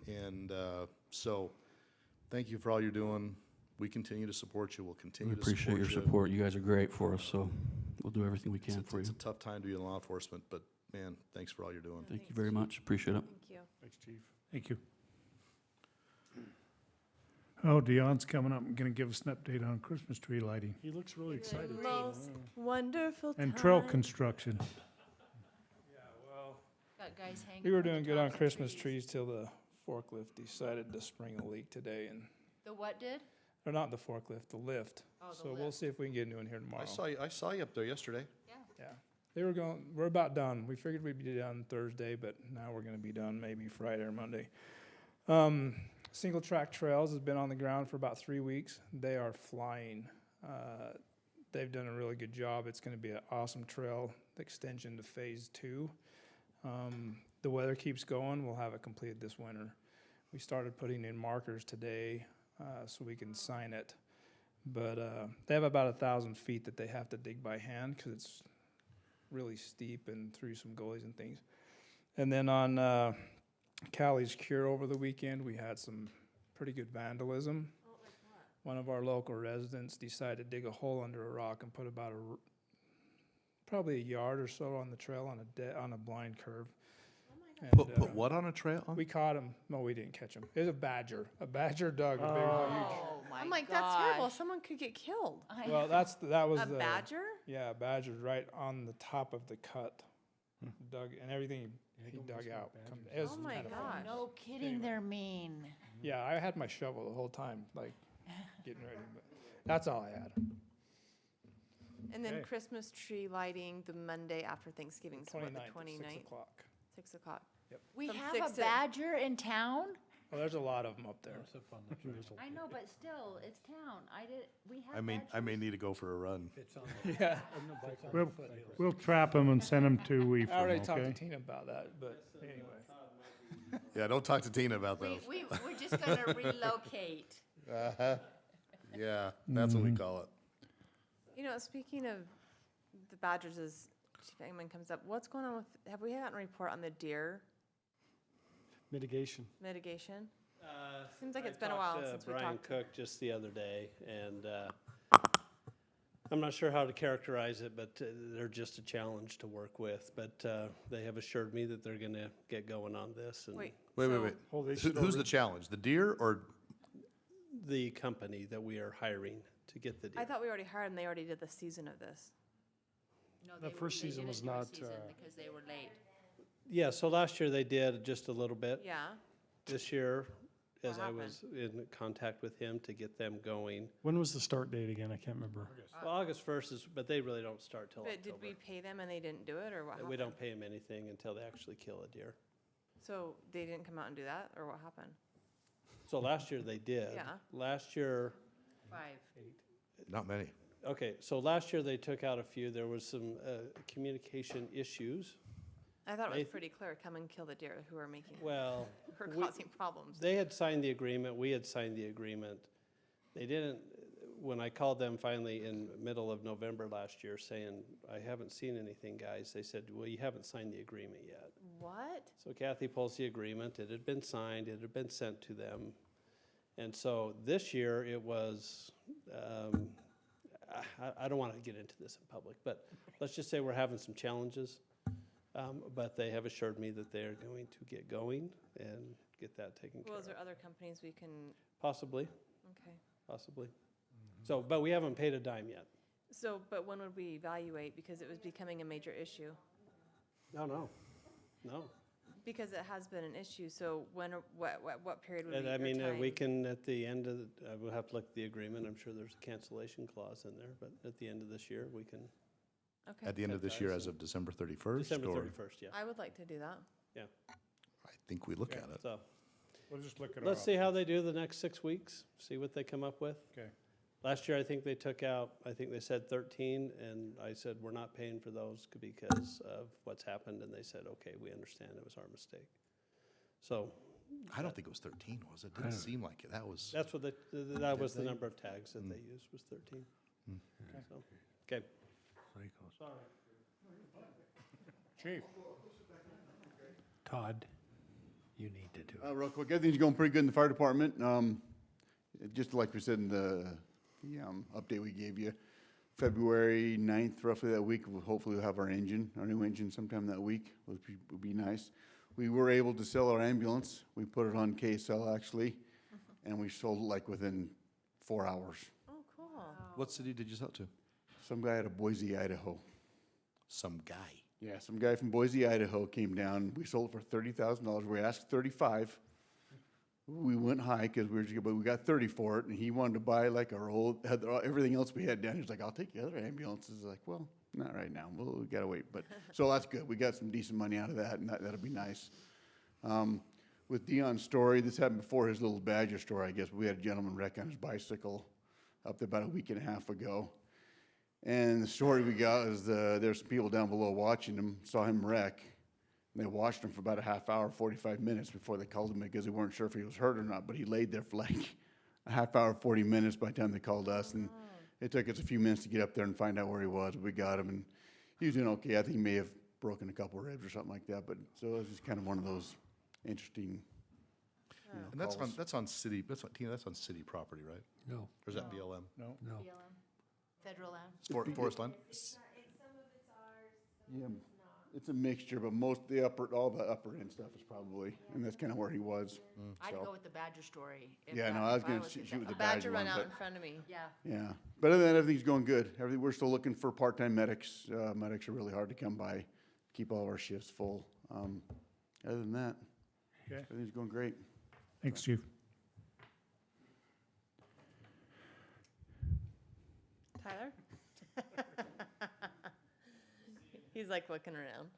And so, thank you for all you're doing. We continue to support you. We'll continue We to support you. appreciate your support. You guys are great for us, so we'll do everything we can for you. It's a tough time to be in law enforcement, but man, thanks for all you're doing. Thank you very much. Appreciate it. Thank you. Thanks, Chief. Thank you. Oh, Dion's coming up and gonna give us an update on Christmas tree lighting He looks really excited. Most wonderful time. and trail construction. Got guys hanging. We were from the doing good on tops of Christmas trees till the forklift decided to spring a leak today, and The what did? or not the forklift, the lift. Oh, the So we'll lift. see if we can get a new one here tomorrow. I saw you up there yesterday. Yeah, we're about done. We figured we'd be done Thursday, but now we're gonna be done maybe Friday or Monday. Single track trails has been on the ground for about 3 weeks. They are flying. They've done a really good job. It's gonna be an awesome trail extension to phase 2. The weather keeps going. We'll have it completed this winter. We started putting in markers today, so we can sign it. But, they have about 1,000 feet that they have to dig by hand, cause it's really steep and through some gullies and things. And then on Callie's Cure over the weekend, we had some pretty good vandalism. One of our local residents decided to dig a hole under a rock and put about probably a yard or so on the trail on a blind curve. And, Put what on a trail? we caught him. No, we didn't catch him. It was a badger. A badger dug a big, huge. Oh, my I'm like, that's terrible. gosh. Someone could get killed. Well, that was A the badger? Yeah, a badger right on the top of the cut. Dug and everything he dug out. It was Oh my kinda fun. gosh. No kidding, they're mean. Yeah, I had my shovel the whole time, like getting ready. But that's all I had. And then Okay. Christmas tree lighting the Monday after Thanksgiving, so what, the 29th, 29th? 6 o'clock. 6 o'clock. We From have 6 a to- badger in town? Well, there's a lot of them up there. I know, but still, it's town. We have I may need to go for a run. Yeah. We'll trap them and send them to I Weaver, already talked to okay? Tina about that, but anyway. Yeah, don't talk to Tina about those. We're just gonna relocate. Uh-huh. Yeah, that's what we call it. You know, speaking of the badgers, as Chief Engman comes up, what's going on with, have we gotten a report on the deer Mitigation. mitigation? Seems like it's been a while since we Brian talked. Cook just the other day, and I'm not sure how to characterize it, but they're just a challenge to work with. But they have assured me that they're going to get going on this. And Wait. Wait. so- Oh, they should Who's the already- challenge? The deer or? the company that we are hiring to get the deal. I thought we already hired and they already did the season of this. No, That first they season didn't was do a not, season because they were late. Yeah, so last year they did just a little bit. Yeah, This year, as What I was in contact with him to get them going. when was the start date again? I can't remember. Well, August 1st is, but they really don't start till but did October. we pay them and they didn't do it, or what happened? We don't pay them anything until they actually kill a deer. So they didn't come out and do that, or what happened? So last year they did. Yeah. Last year, 5. Not many. okay, so last year they took out a few. There was some communication issues. I thought it They- was pretty clear, come and kill the deer who are making, Well, who are we- causing problems. they had signed the agreement, we had signed the agreement. They didn't, when I called them finally in middle of November last year saying, I haven't seen anything, guys, they said, well, you haven't signed the agreement yet. What? So Kathy pulls the agreement, it had been signed, it had been sent to them. And so this year it was, I don't want to get into this in public, but let's just say we're having some challenges. But they have assured me that they are going to get going and get that taken care Well, of. is there other companies we can, Possibly, okay. possibly. So, but we haven't paid a dime yet. So, but when would we evaluate, because it was becoming a major issue? No. Because it has been an issue, so when, or what period would be And your I mean, we time? can, at the end of, we'll have to look at the agreement. I'm sure there's a cancellation clause in there, but at the end of this year, we can, Okay, At the end of this year, as of December 31st? December or- 31st, yeah. I would like to do that. I think we look at it. So, We'll just look at our let's see how options. they do the next 6 weeks, see what they come up with. Okay. Last year, I think they took out, I think they said 13, and I said, we're not paying for those because of what's happened, and they said, okay, we understand, it was our mistake. So, I don't think it was 13, was it? Didn't seem like it. That was, that's what that was the they? number of tags that they used, was 13. So, okay. Chief, Todd, you need to do it. Real quick, everything's going pretty good in the fire department. Just like we said in the update we gave you, February 9th, roughly that week, hopefully we'll have our new engine sometime that week, which would be nice. We were able to sell our ambulance. We put it on KSL actually, and we sold it like within 4 hours. Oh, cool. what city did you sell to? Some guy out of Boise, Idaho. Some guy. Yeah, some guy from Boise, Idaho came down. We sold it for $30,000. We asked 35. We went high because but we got 30 for it, and he wanted to buy like our old, everything else we had down. He's like, I'll take the other ambulances. Like, well, not right now. We gotta wait. But so that's good. We got some decent money out of that, and that'll be nice. With Dion's story, this happened before his little Badger story, I guess. We had a gentleman wreck on his bicycle up there about a week and a half ago. And the story we got is there's some people down below watching him, saw him wreck. And they watched him for about a half hour, 45 minutes before they called him because they weren't sure if he was hurt or not. But he laid there for like a half hour, 40 minutes by the time they called us. And it took us a few minutes to get up there and find out where he was. We got him, and he was doing okay. I think he may have broken a couple of ribs or something like that. But so it was just kind of one of those interesting. And that's calls. on city, Tina, that's on city property, right? No, Or is that BLM? no. no. Federal land? Forest land? Yeah, it's a mixture, but all the upper end stuff is probably, and that's kind of where he was. I'd So, go with the Badger story. Yeah, no, I was gonna at shoot that with the time. Badger Badger one, run out but- in front of me. Yeah. Yeah, but other than that, everything's going good. We're still looking for part-time medics. Medics are really hard to come by, keep all of our shifts full. Other than that, Okay. everything's going great. Thanks, Chief. Tyler? He's like looking around.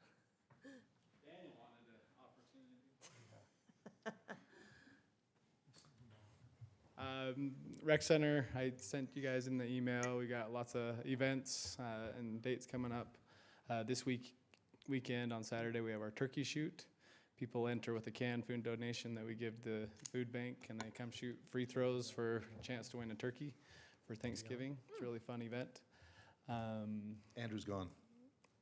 Rec Center, I sent you guys in the email. We got lots of events and dates coming up. This weekend on Saturday, we have our turkey shoot. People enter with a canned food donation that we give the food bank, and they come shoot free throws for a chance to win a turkey for Thanksgiving. It's a really fun event. Andrew's gone.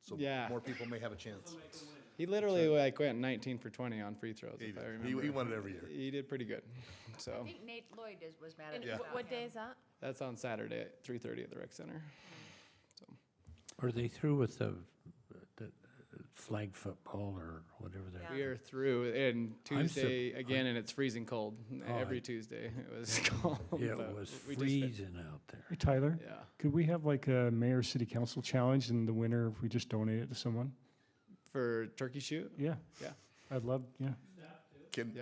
So Yeah. more people may have a chance. He literally like went 19 for 20 on free throws, if I remember. He won it every year. He did pretty good. I So think Nate Lloyd was mad at And us what about day him. is that? that's on Saturday at 3:30 at the Rec Center. Are they through with the flag football or whatever that. Yeah. We are through, and I'm sup- Tuesday again, and it's freezing cold. Oh, Every Tuesday it was cold. It but was we just fin- freezing out there. Hey, Tyler, Yeah. could we have like a mayor city council challenge in the winter if we just donate it to someone? For turkey shoot. Yeah. Yeah. I'd love, yeah.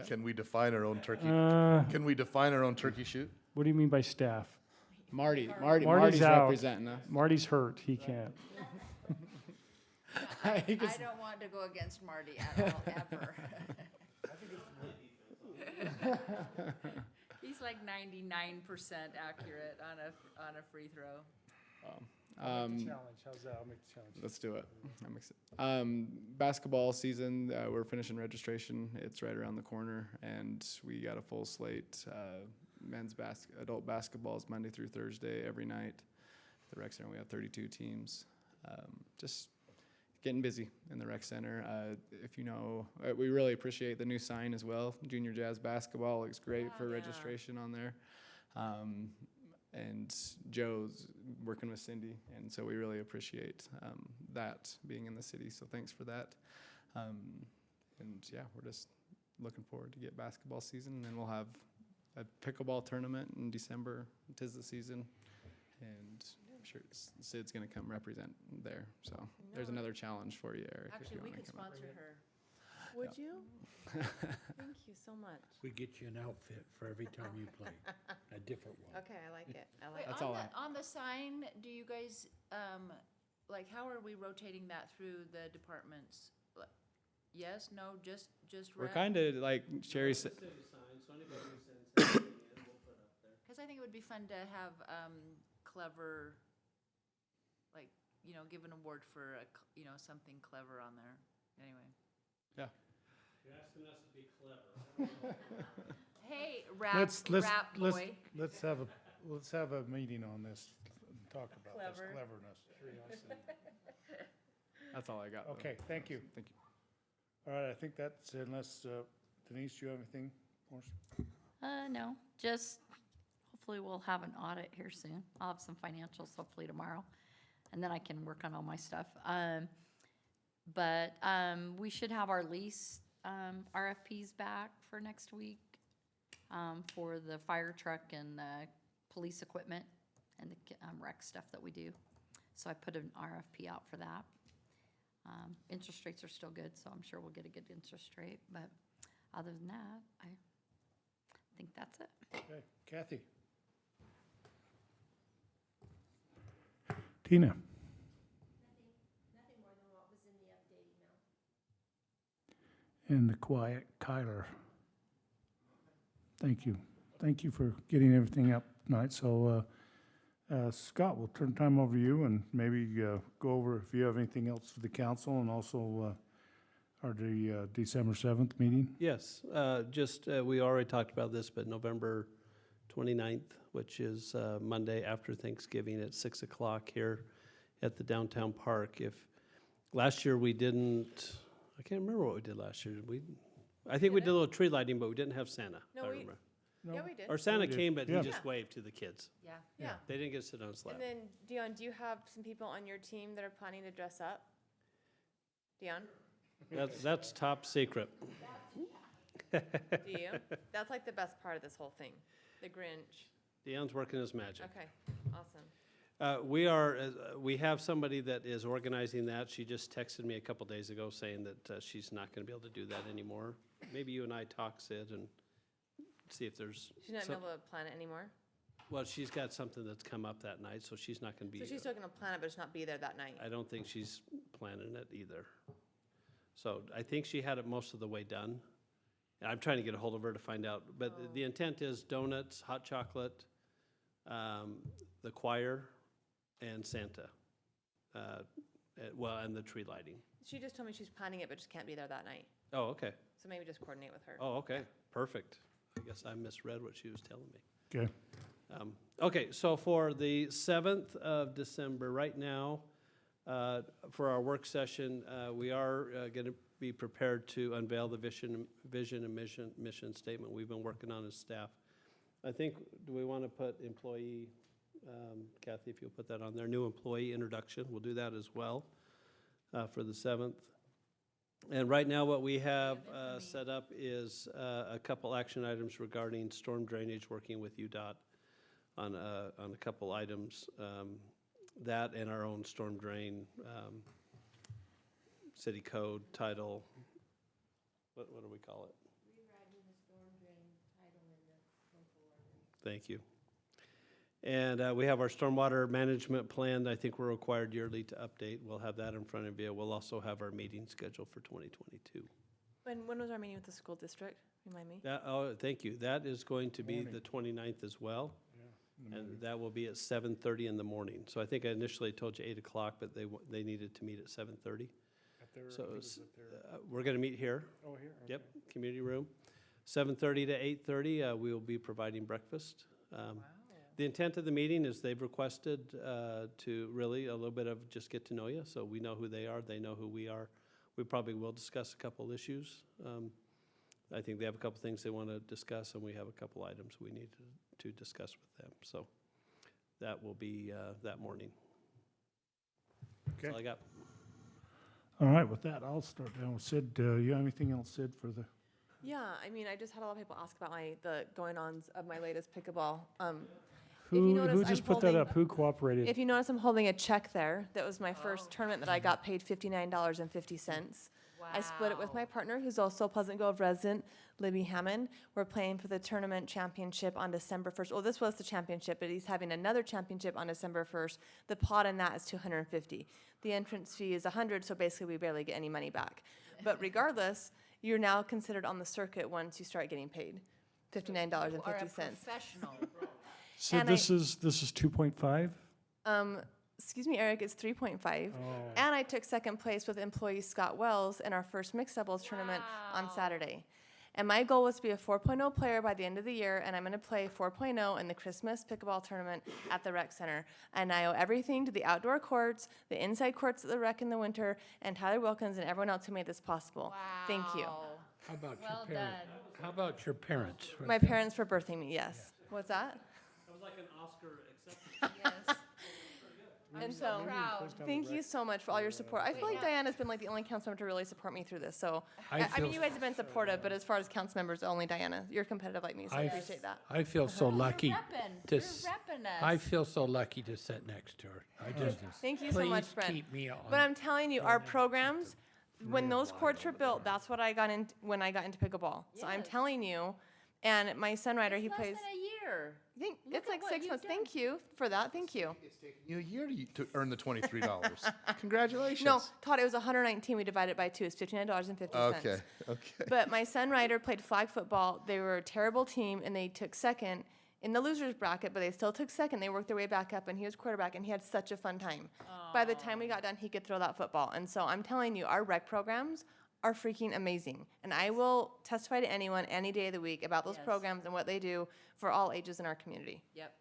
Can we define our own turkey? Uh, Can we define our own turkey shoot? what do you mean by staff? Marty's Marty's out. representing us. Marty's hurt, he can't. He could I don't want to go against Marty at all, ever. He's like 99% accurate on a free throw. Challenge, how's that? I'll make the challenge. Let's do it. I'm excited. Basketball season, we're finishing registration. It's right around the corner, and we got a full slate. Adult basketball is Monday through Thursday every night. The rec center, we have 32 teams. Just getting busy in the rec center. If you know, we really appreciate the new sign as well. Junior Jazz basketball looks great for registration on there. And Joe's working with Cindy, and so we really appreciate that being in the city. So thanks for that. And yeah, we're just looking forward to get basketball season, and then we'll have a pickleball tournament in December. 'Tis the season, and I'm sure Sid's going to come represent there. So there's another challenge for you, Eric. Actually, we could sponsor her. Would you? Thank you so much. We get you an outfit for every time you play, a different one. Okay, I like it. I like Wait, it. That's all on the sign, do you guys, like, how are we rotating that through the departments? Like, yes, no, just We're rec? kind of like Sherry said. Because I think it would be fun to have clever, like, give an award for, something clever on there. Anyway. Yeah. You're asking us to be clever. Hey, rap boy. Let's have a meeting on this and talk about this Clever. cleverness. That's all I got. though. Okay, thank you. Thank you. All right, I think that's, unless, Denise, do you have anything for us? No, just hopefully we'll have an audit here soon. I'll have some financials hopefully tomorrow, and then I can work on all my stuff. But we should have our lease RFPs back for next week for the fire truck and police equipment and the rec stuff that we do. So I put an RFP out for that. Interest rates are still good, so I'm sure we'll get a good interest rate. But other than that, I think that's it. Okay, Kathy? Tina? Nothing more than what was in the update email. And the quiet Kyler. Thank you. Thank you for getting everything up tonight. So, Scott, we'll turn time over to you and maybe go over if you have anything else for the council and also the December 7th meeting. Yes, we already talked about this, but November 29th, which is Monday after Thanksgiving at 6 o'clock here at the downtown park. Last year we didn't, I can't remember what we did last year. I think we did a little tree lighting, but we didn't have Santa. No, if I we- remember. Yeah, we did. Or Santa We did. came, but he Yeah. just waved to the kids. Yeah. Yeah. They didn't get to sit on a slab. And then, Dion, do you have some people on your team that are planning to dress up? Dion, That's top secret. do you? That's like the best part of this whole thing, the Grinch. Dion's working his magic. Okay, awesome. We have somebody that is organizing that. She just texted me a couple days ago saying that she's not going to be able to do that anymore. Maybe you and I talk, Sid, and see if there's. She's not able to plan it anymore? Well, she's got something that's come up that night, so she's not going to be. So she's still gonna plan it, but just not be there that night? I don't think she's planning it either. So I think she had it most of the way done. And I'm trying to get a hold of her to find out. But the intent is donuts, hot chocolate, the choir, and Santa. And the tree lighting. She just told me she's planning it, but just can't be there that night. Oh, okay. So maybe just coordinate with her. Oh, okay. Perfect. I guess I misread what she was telling me. Okay. Okay, so for the 7th of December, right now, for our work session, we are going to be prepared to unveil the vision and mission statement we've been working on as staff. I think, do we want to put employee, Kathy, if you'll put that on there, new employee introduction, we'll do that as well for the 7th. And right now, what we have set up is a couple action items regarding storm drainage, working with UDOT on a couple items. That and our own storm drain, city code, title, what do we call it? Thank you. And we have our stormwater management plan. I think we're required yearly to update. We'll have that in front of you. We'll also have our meeting scheduled for 2022. When was our meeting with the school district? Remind me. Thank you. That is going to be the 29th as well. And that will be at 7:30 in the morning. So I think I initially told you 8 o'clock, but they needed to meet at 7:30. So we're going to meet here. Oh, here? Yep, community room. 7:30 to 8:30, we will be providing breakfast. The intent of the meeting is they've requested to really a little bit of just get to know you, so we know who they are, they know who we are. We probably will discuss a couple issues. I think they have a couple things they want to discuss, and we have a couple items we need to discuss with them. So that will be that morning. Okay. That's all I got. All right, with that, I'll start down with Sid. You have anything else, Sid, for the? Yeah, I mean, I just had a lot of people ask about the going-ons of my latest pickleball. Who just put that up? Who cooperated? If you notice, I'm holding a check there. That was my first tournament that I got paid $59.50. I split it with my partner, who's also a Pleasant Grove resident, Libby Hammond. We're playing for the tournament championship on December 1st. Well, this was the championship, but he's having another championship on December 1st. The pot in that is $250. The entrance fee is $100, so basically we barely get any money back. But regardless, you're now considered on the circuit once you start getting paid $59.50. You are a professional. So and this is 2.5? Excuse me, Eric, it's 3.5. And I took second place with employee Scott Wells in our first mixed doubles tournament on Saturday. And my goal was to be a 4.0 player by the end of the year, and I'm going to play 4.0 in the Christmas pickleball tournament at the rec center. And I owe everything to the outdoor courts, the inside courts at the rec in the winter, and Tyler Wilkins and everyone else who made this possible. Thank you. How about Well your parents? done. How about your parents? My parents for birthing me, yes. What's that? That was like an Oscar acceptance. Yes. And I'm so, so proud. thank you so much for all your support. I feel like Diana's been like the only council member to really support me through this. So, I mean, feel- you guys have been supportive, but as far as council members, only Diana. You're competitive like me, so I appreciate that. I feel so lucky to. You're repping us. I feel so lucky to sit next to her. I just. Thank you so much, Please Brent. keep me on. But I'm telling you, our programs, when those courts were built, that's what I got in when I got into pickleball. So I'm Yes. telling you, and my son Ryder, he Less plays. than a year. Think Look it's at like what 6 you've months. done. Thank you for that. Thank you. It's taken you a year to earn the $23. Congratulations. No, Todd, it was 119. We divided it by 2. It's $59.50. Okay, okay. But my son Ryder played flag football. They were a terrible team, and they took second in the losers bracket, but they still took second. They worked their way back up, and he was quarterback, and he had such a fun time. By the time we got done, he could throw that football. And so I'm telling you, our rec programs are freaking amazing. And I will testify to anyone any day of the week about those Yes. programs and what they do for all ages in our community. Yep.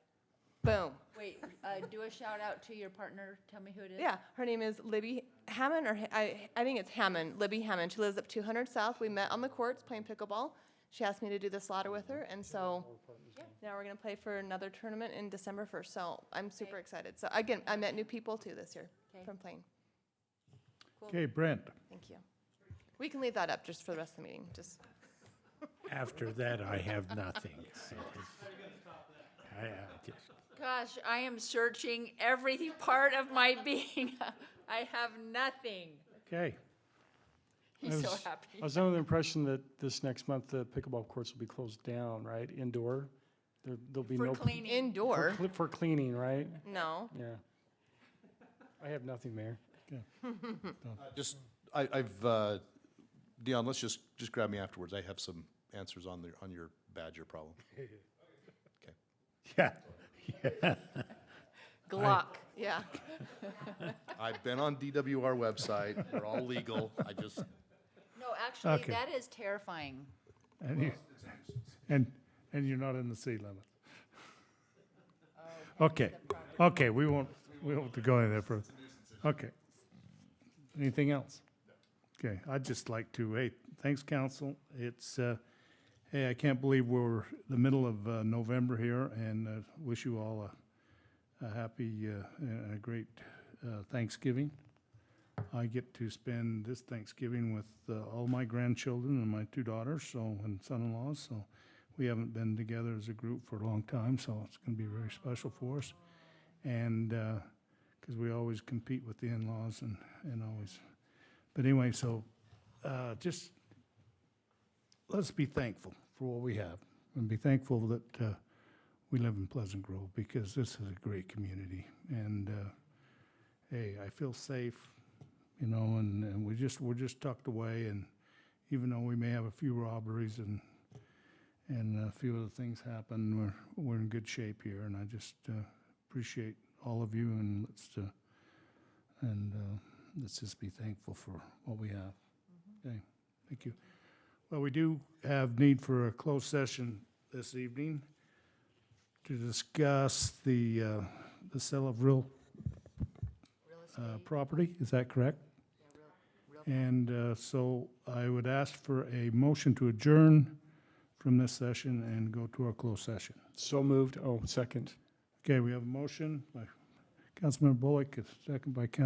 Boom. Wait, do a shout out to your partner. Tell me who it is. Yeah, her name is Libby Hammond, or I think it's Hammond, Libby Hammond. She lives up 200 South. We met on the courts playing pickleball. She asked me to do the slaughter with her, and so now we're going to play for another tournament in December 1st. So I'm super excited. So again, I met new people too this year from playing. Okay, Brent. Thank you. We can leave that up just for the rest of the meeting. Just After that, I have nothing. I just. Gosh, I am searching every part of my being. I have nothing. Okay. He's so happy. I was under the impression that this next month, the pickleball courts will be closed down, right? Indoor? There'll be For no. cleaning. indoor. For cleaning, right? No. Yeah. I have nothing, Mayor. I've Dion, let's just grab me afterwards. I have some answers on your badger problem. Yeah. Glock. Yeah. I've been on DWR website. They're all legal. I just, No, actually, Okay. that is terrifying. And you- and you're not in the city limit. Okay, okay, we won't go in there for, okay. Anything else? Okay, I'd just like to, hey, thanks, council. It's, hey, I can't believe we're the middle of November here, and wish you all a happy and a great Thanksgiving. I get to spend this Thanksgiving with all my grandchildren and my 2 daughters, so, and son-in-laws, so we haven't been together as a group for a long time, so it's gonna be very special for us. And, because we always compete with the in-laws and always, but anyway, so, just, let's be thankful for what we have, and be thankful that, we live in Pleasant Grove, because this is a great community, and, hey, I feel safe, you know, and we're just tucked away, and even though we may have a few robberies and a few other things happen, we're in good shape here, and I just appreciate all of you, and let's just be thankful for what we have. Okay, thank you. Well, we do have need for a closed session this evening to discuss the sale of real property. Is that correct? And so I would ask for a motion to adjourn from this session and go to our closed session. So moved. Oh, second. Okay, we have a motion by Councilmember Bullock, a second by Councilmember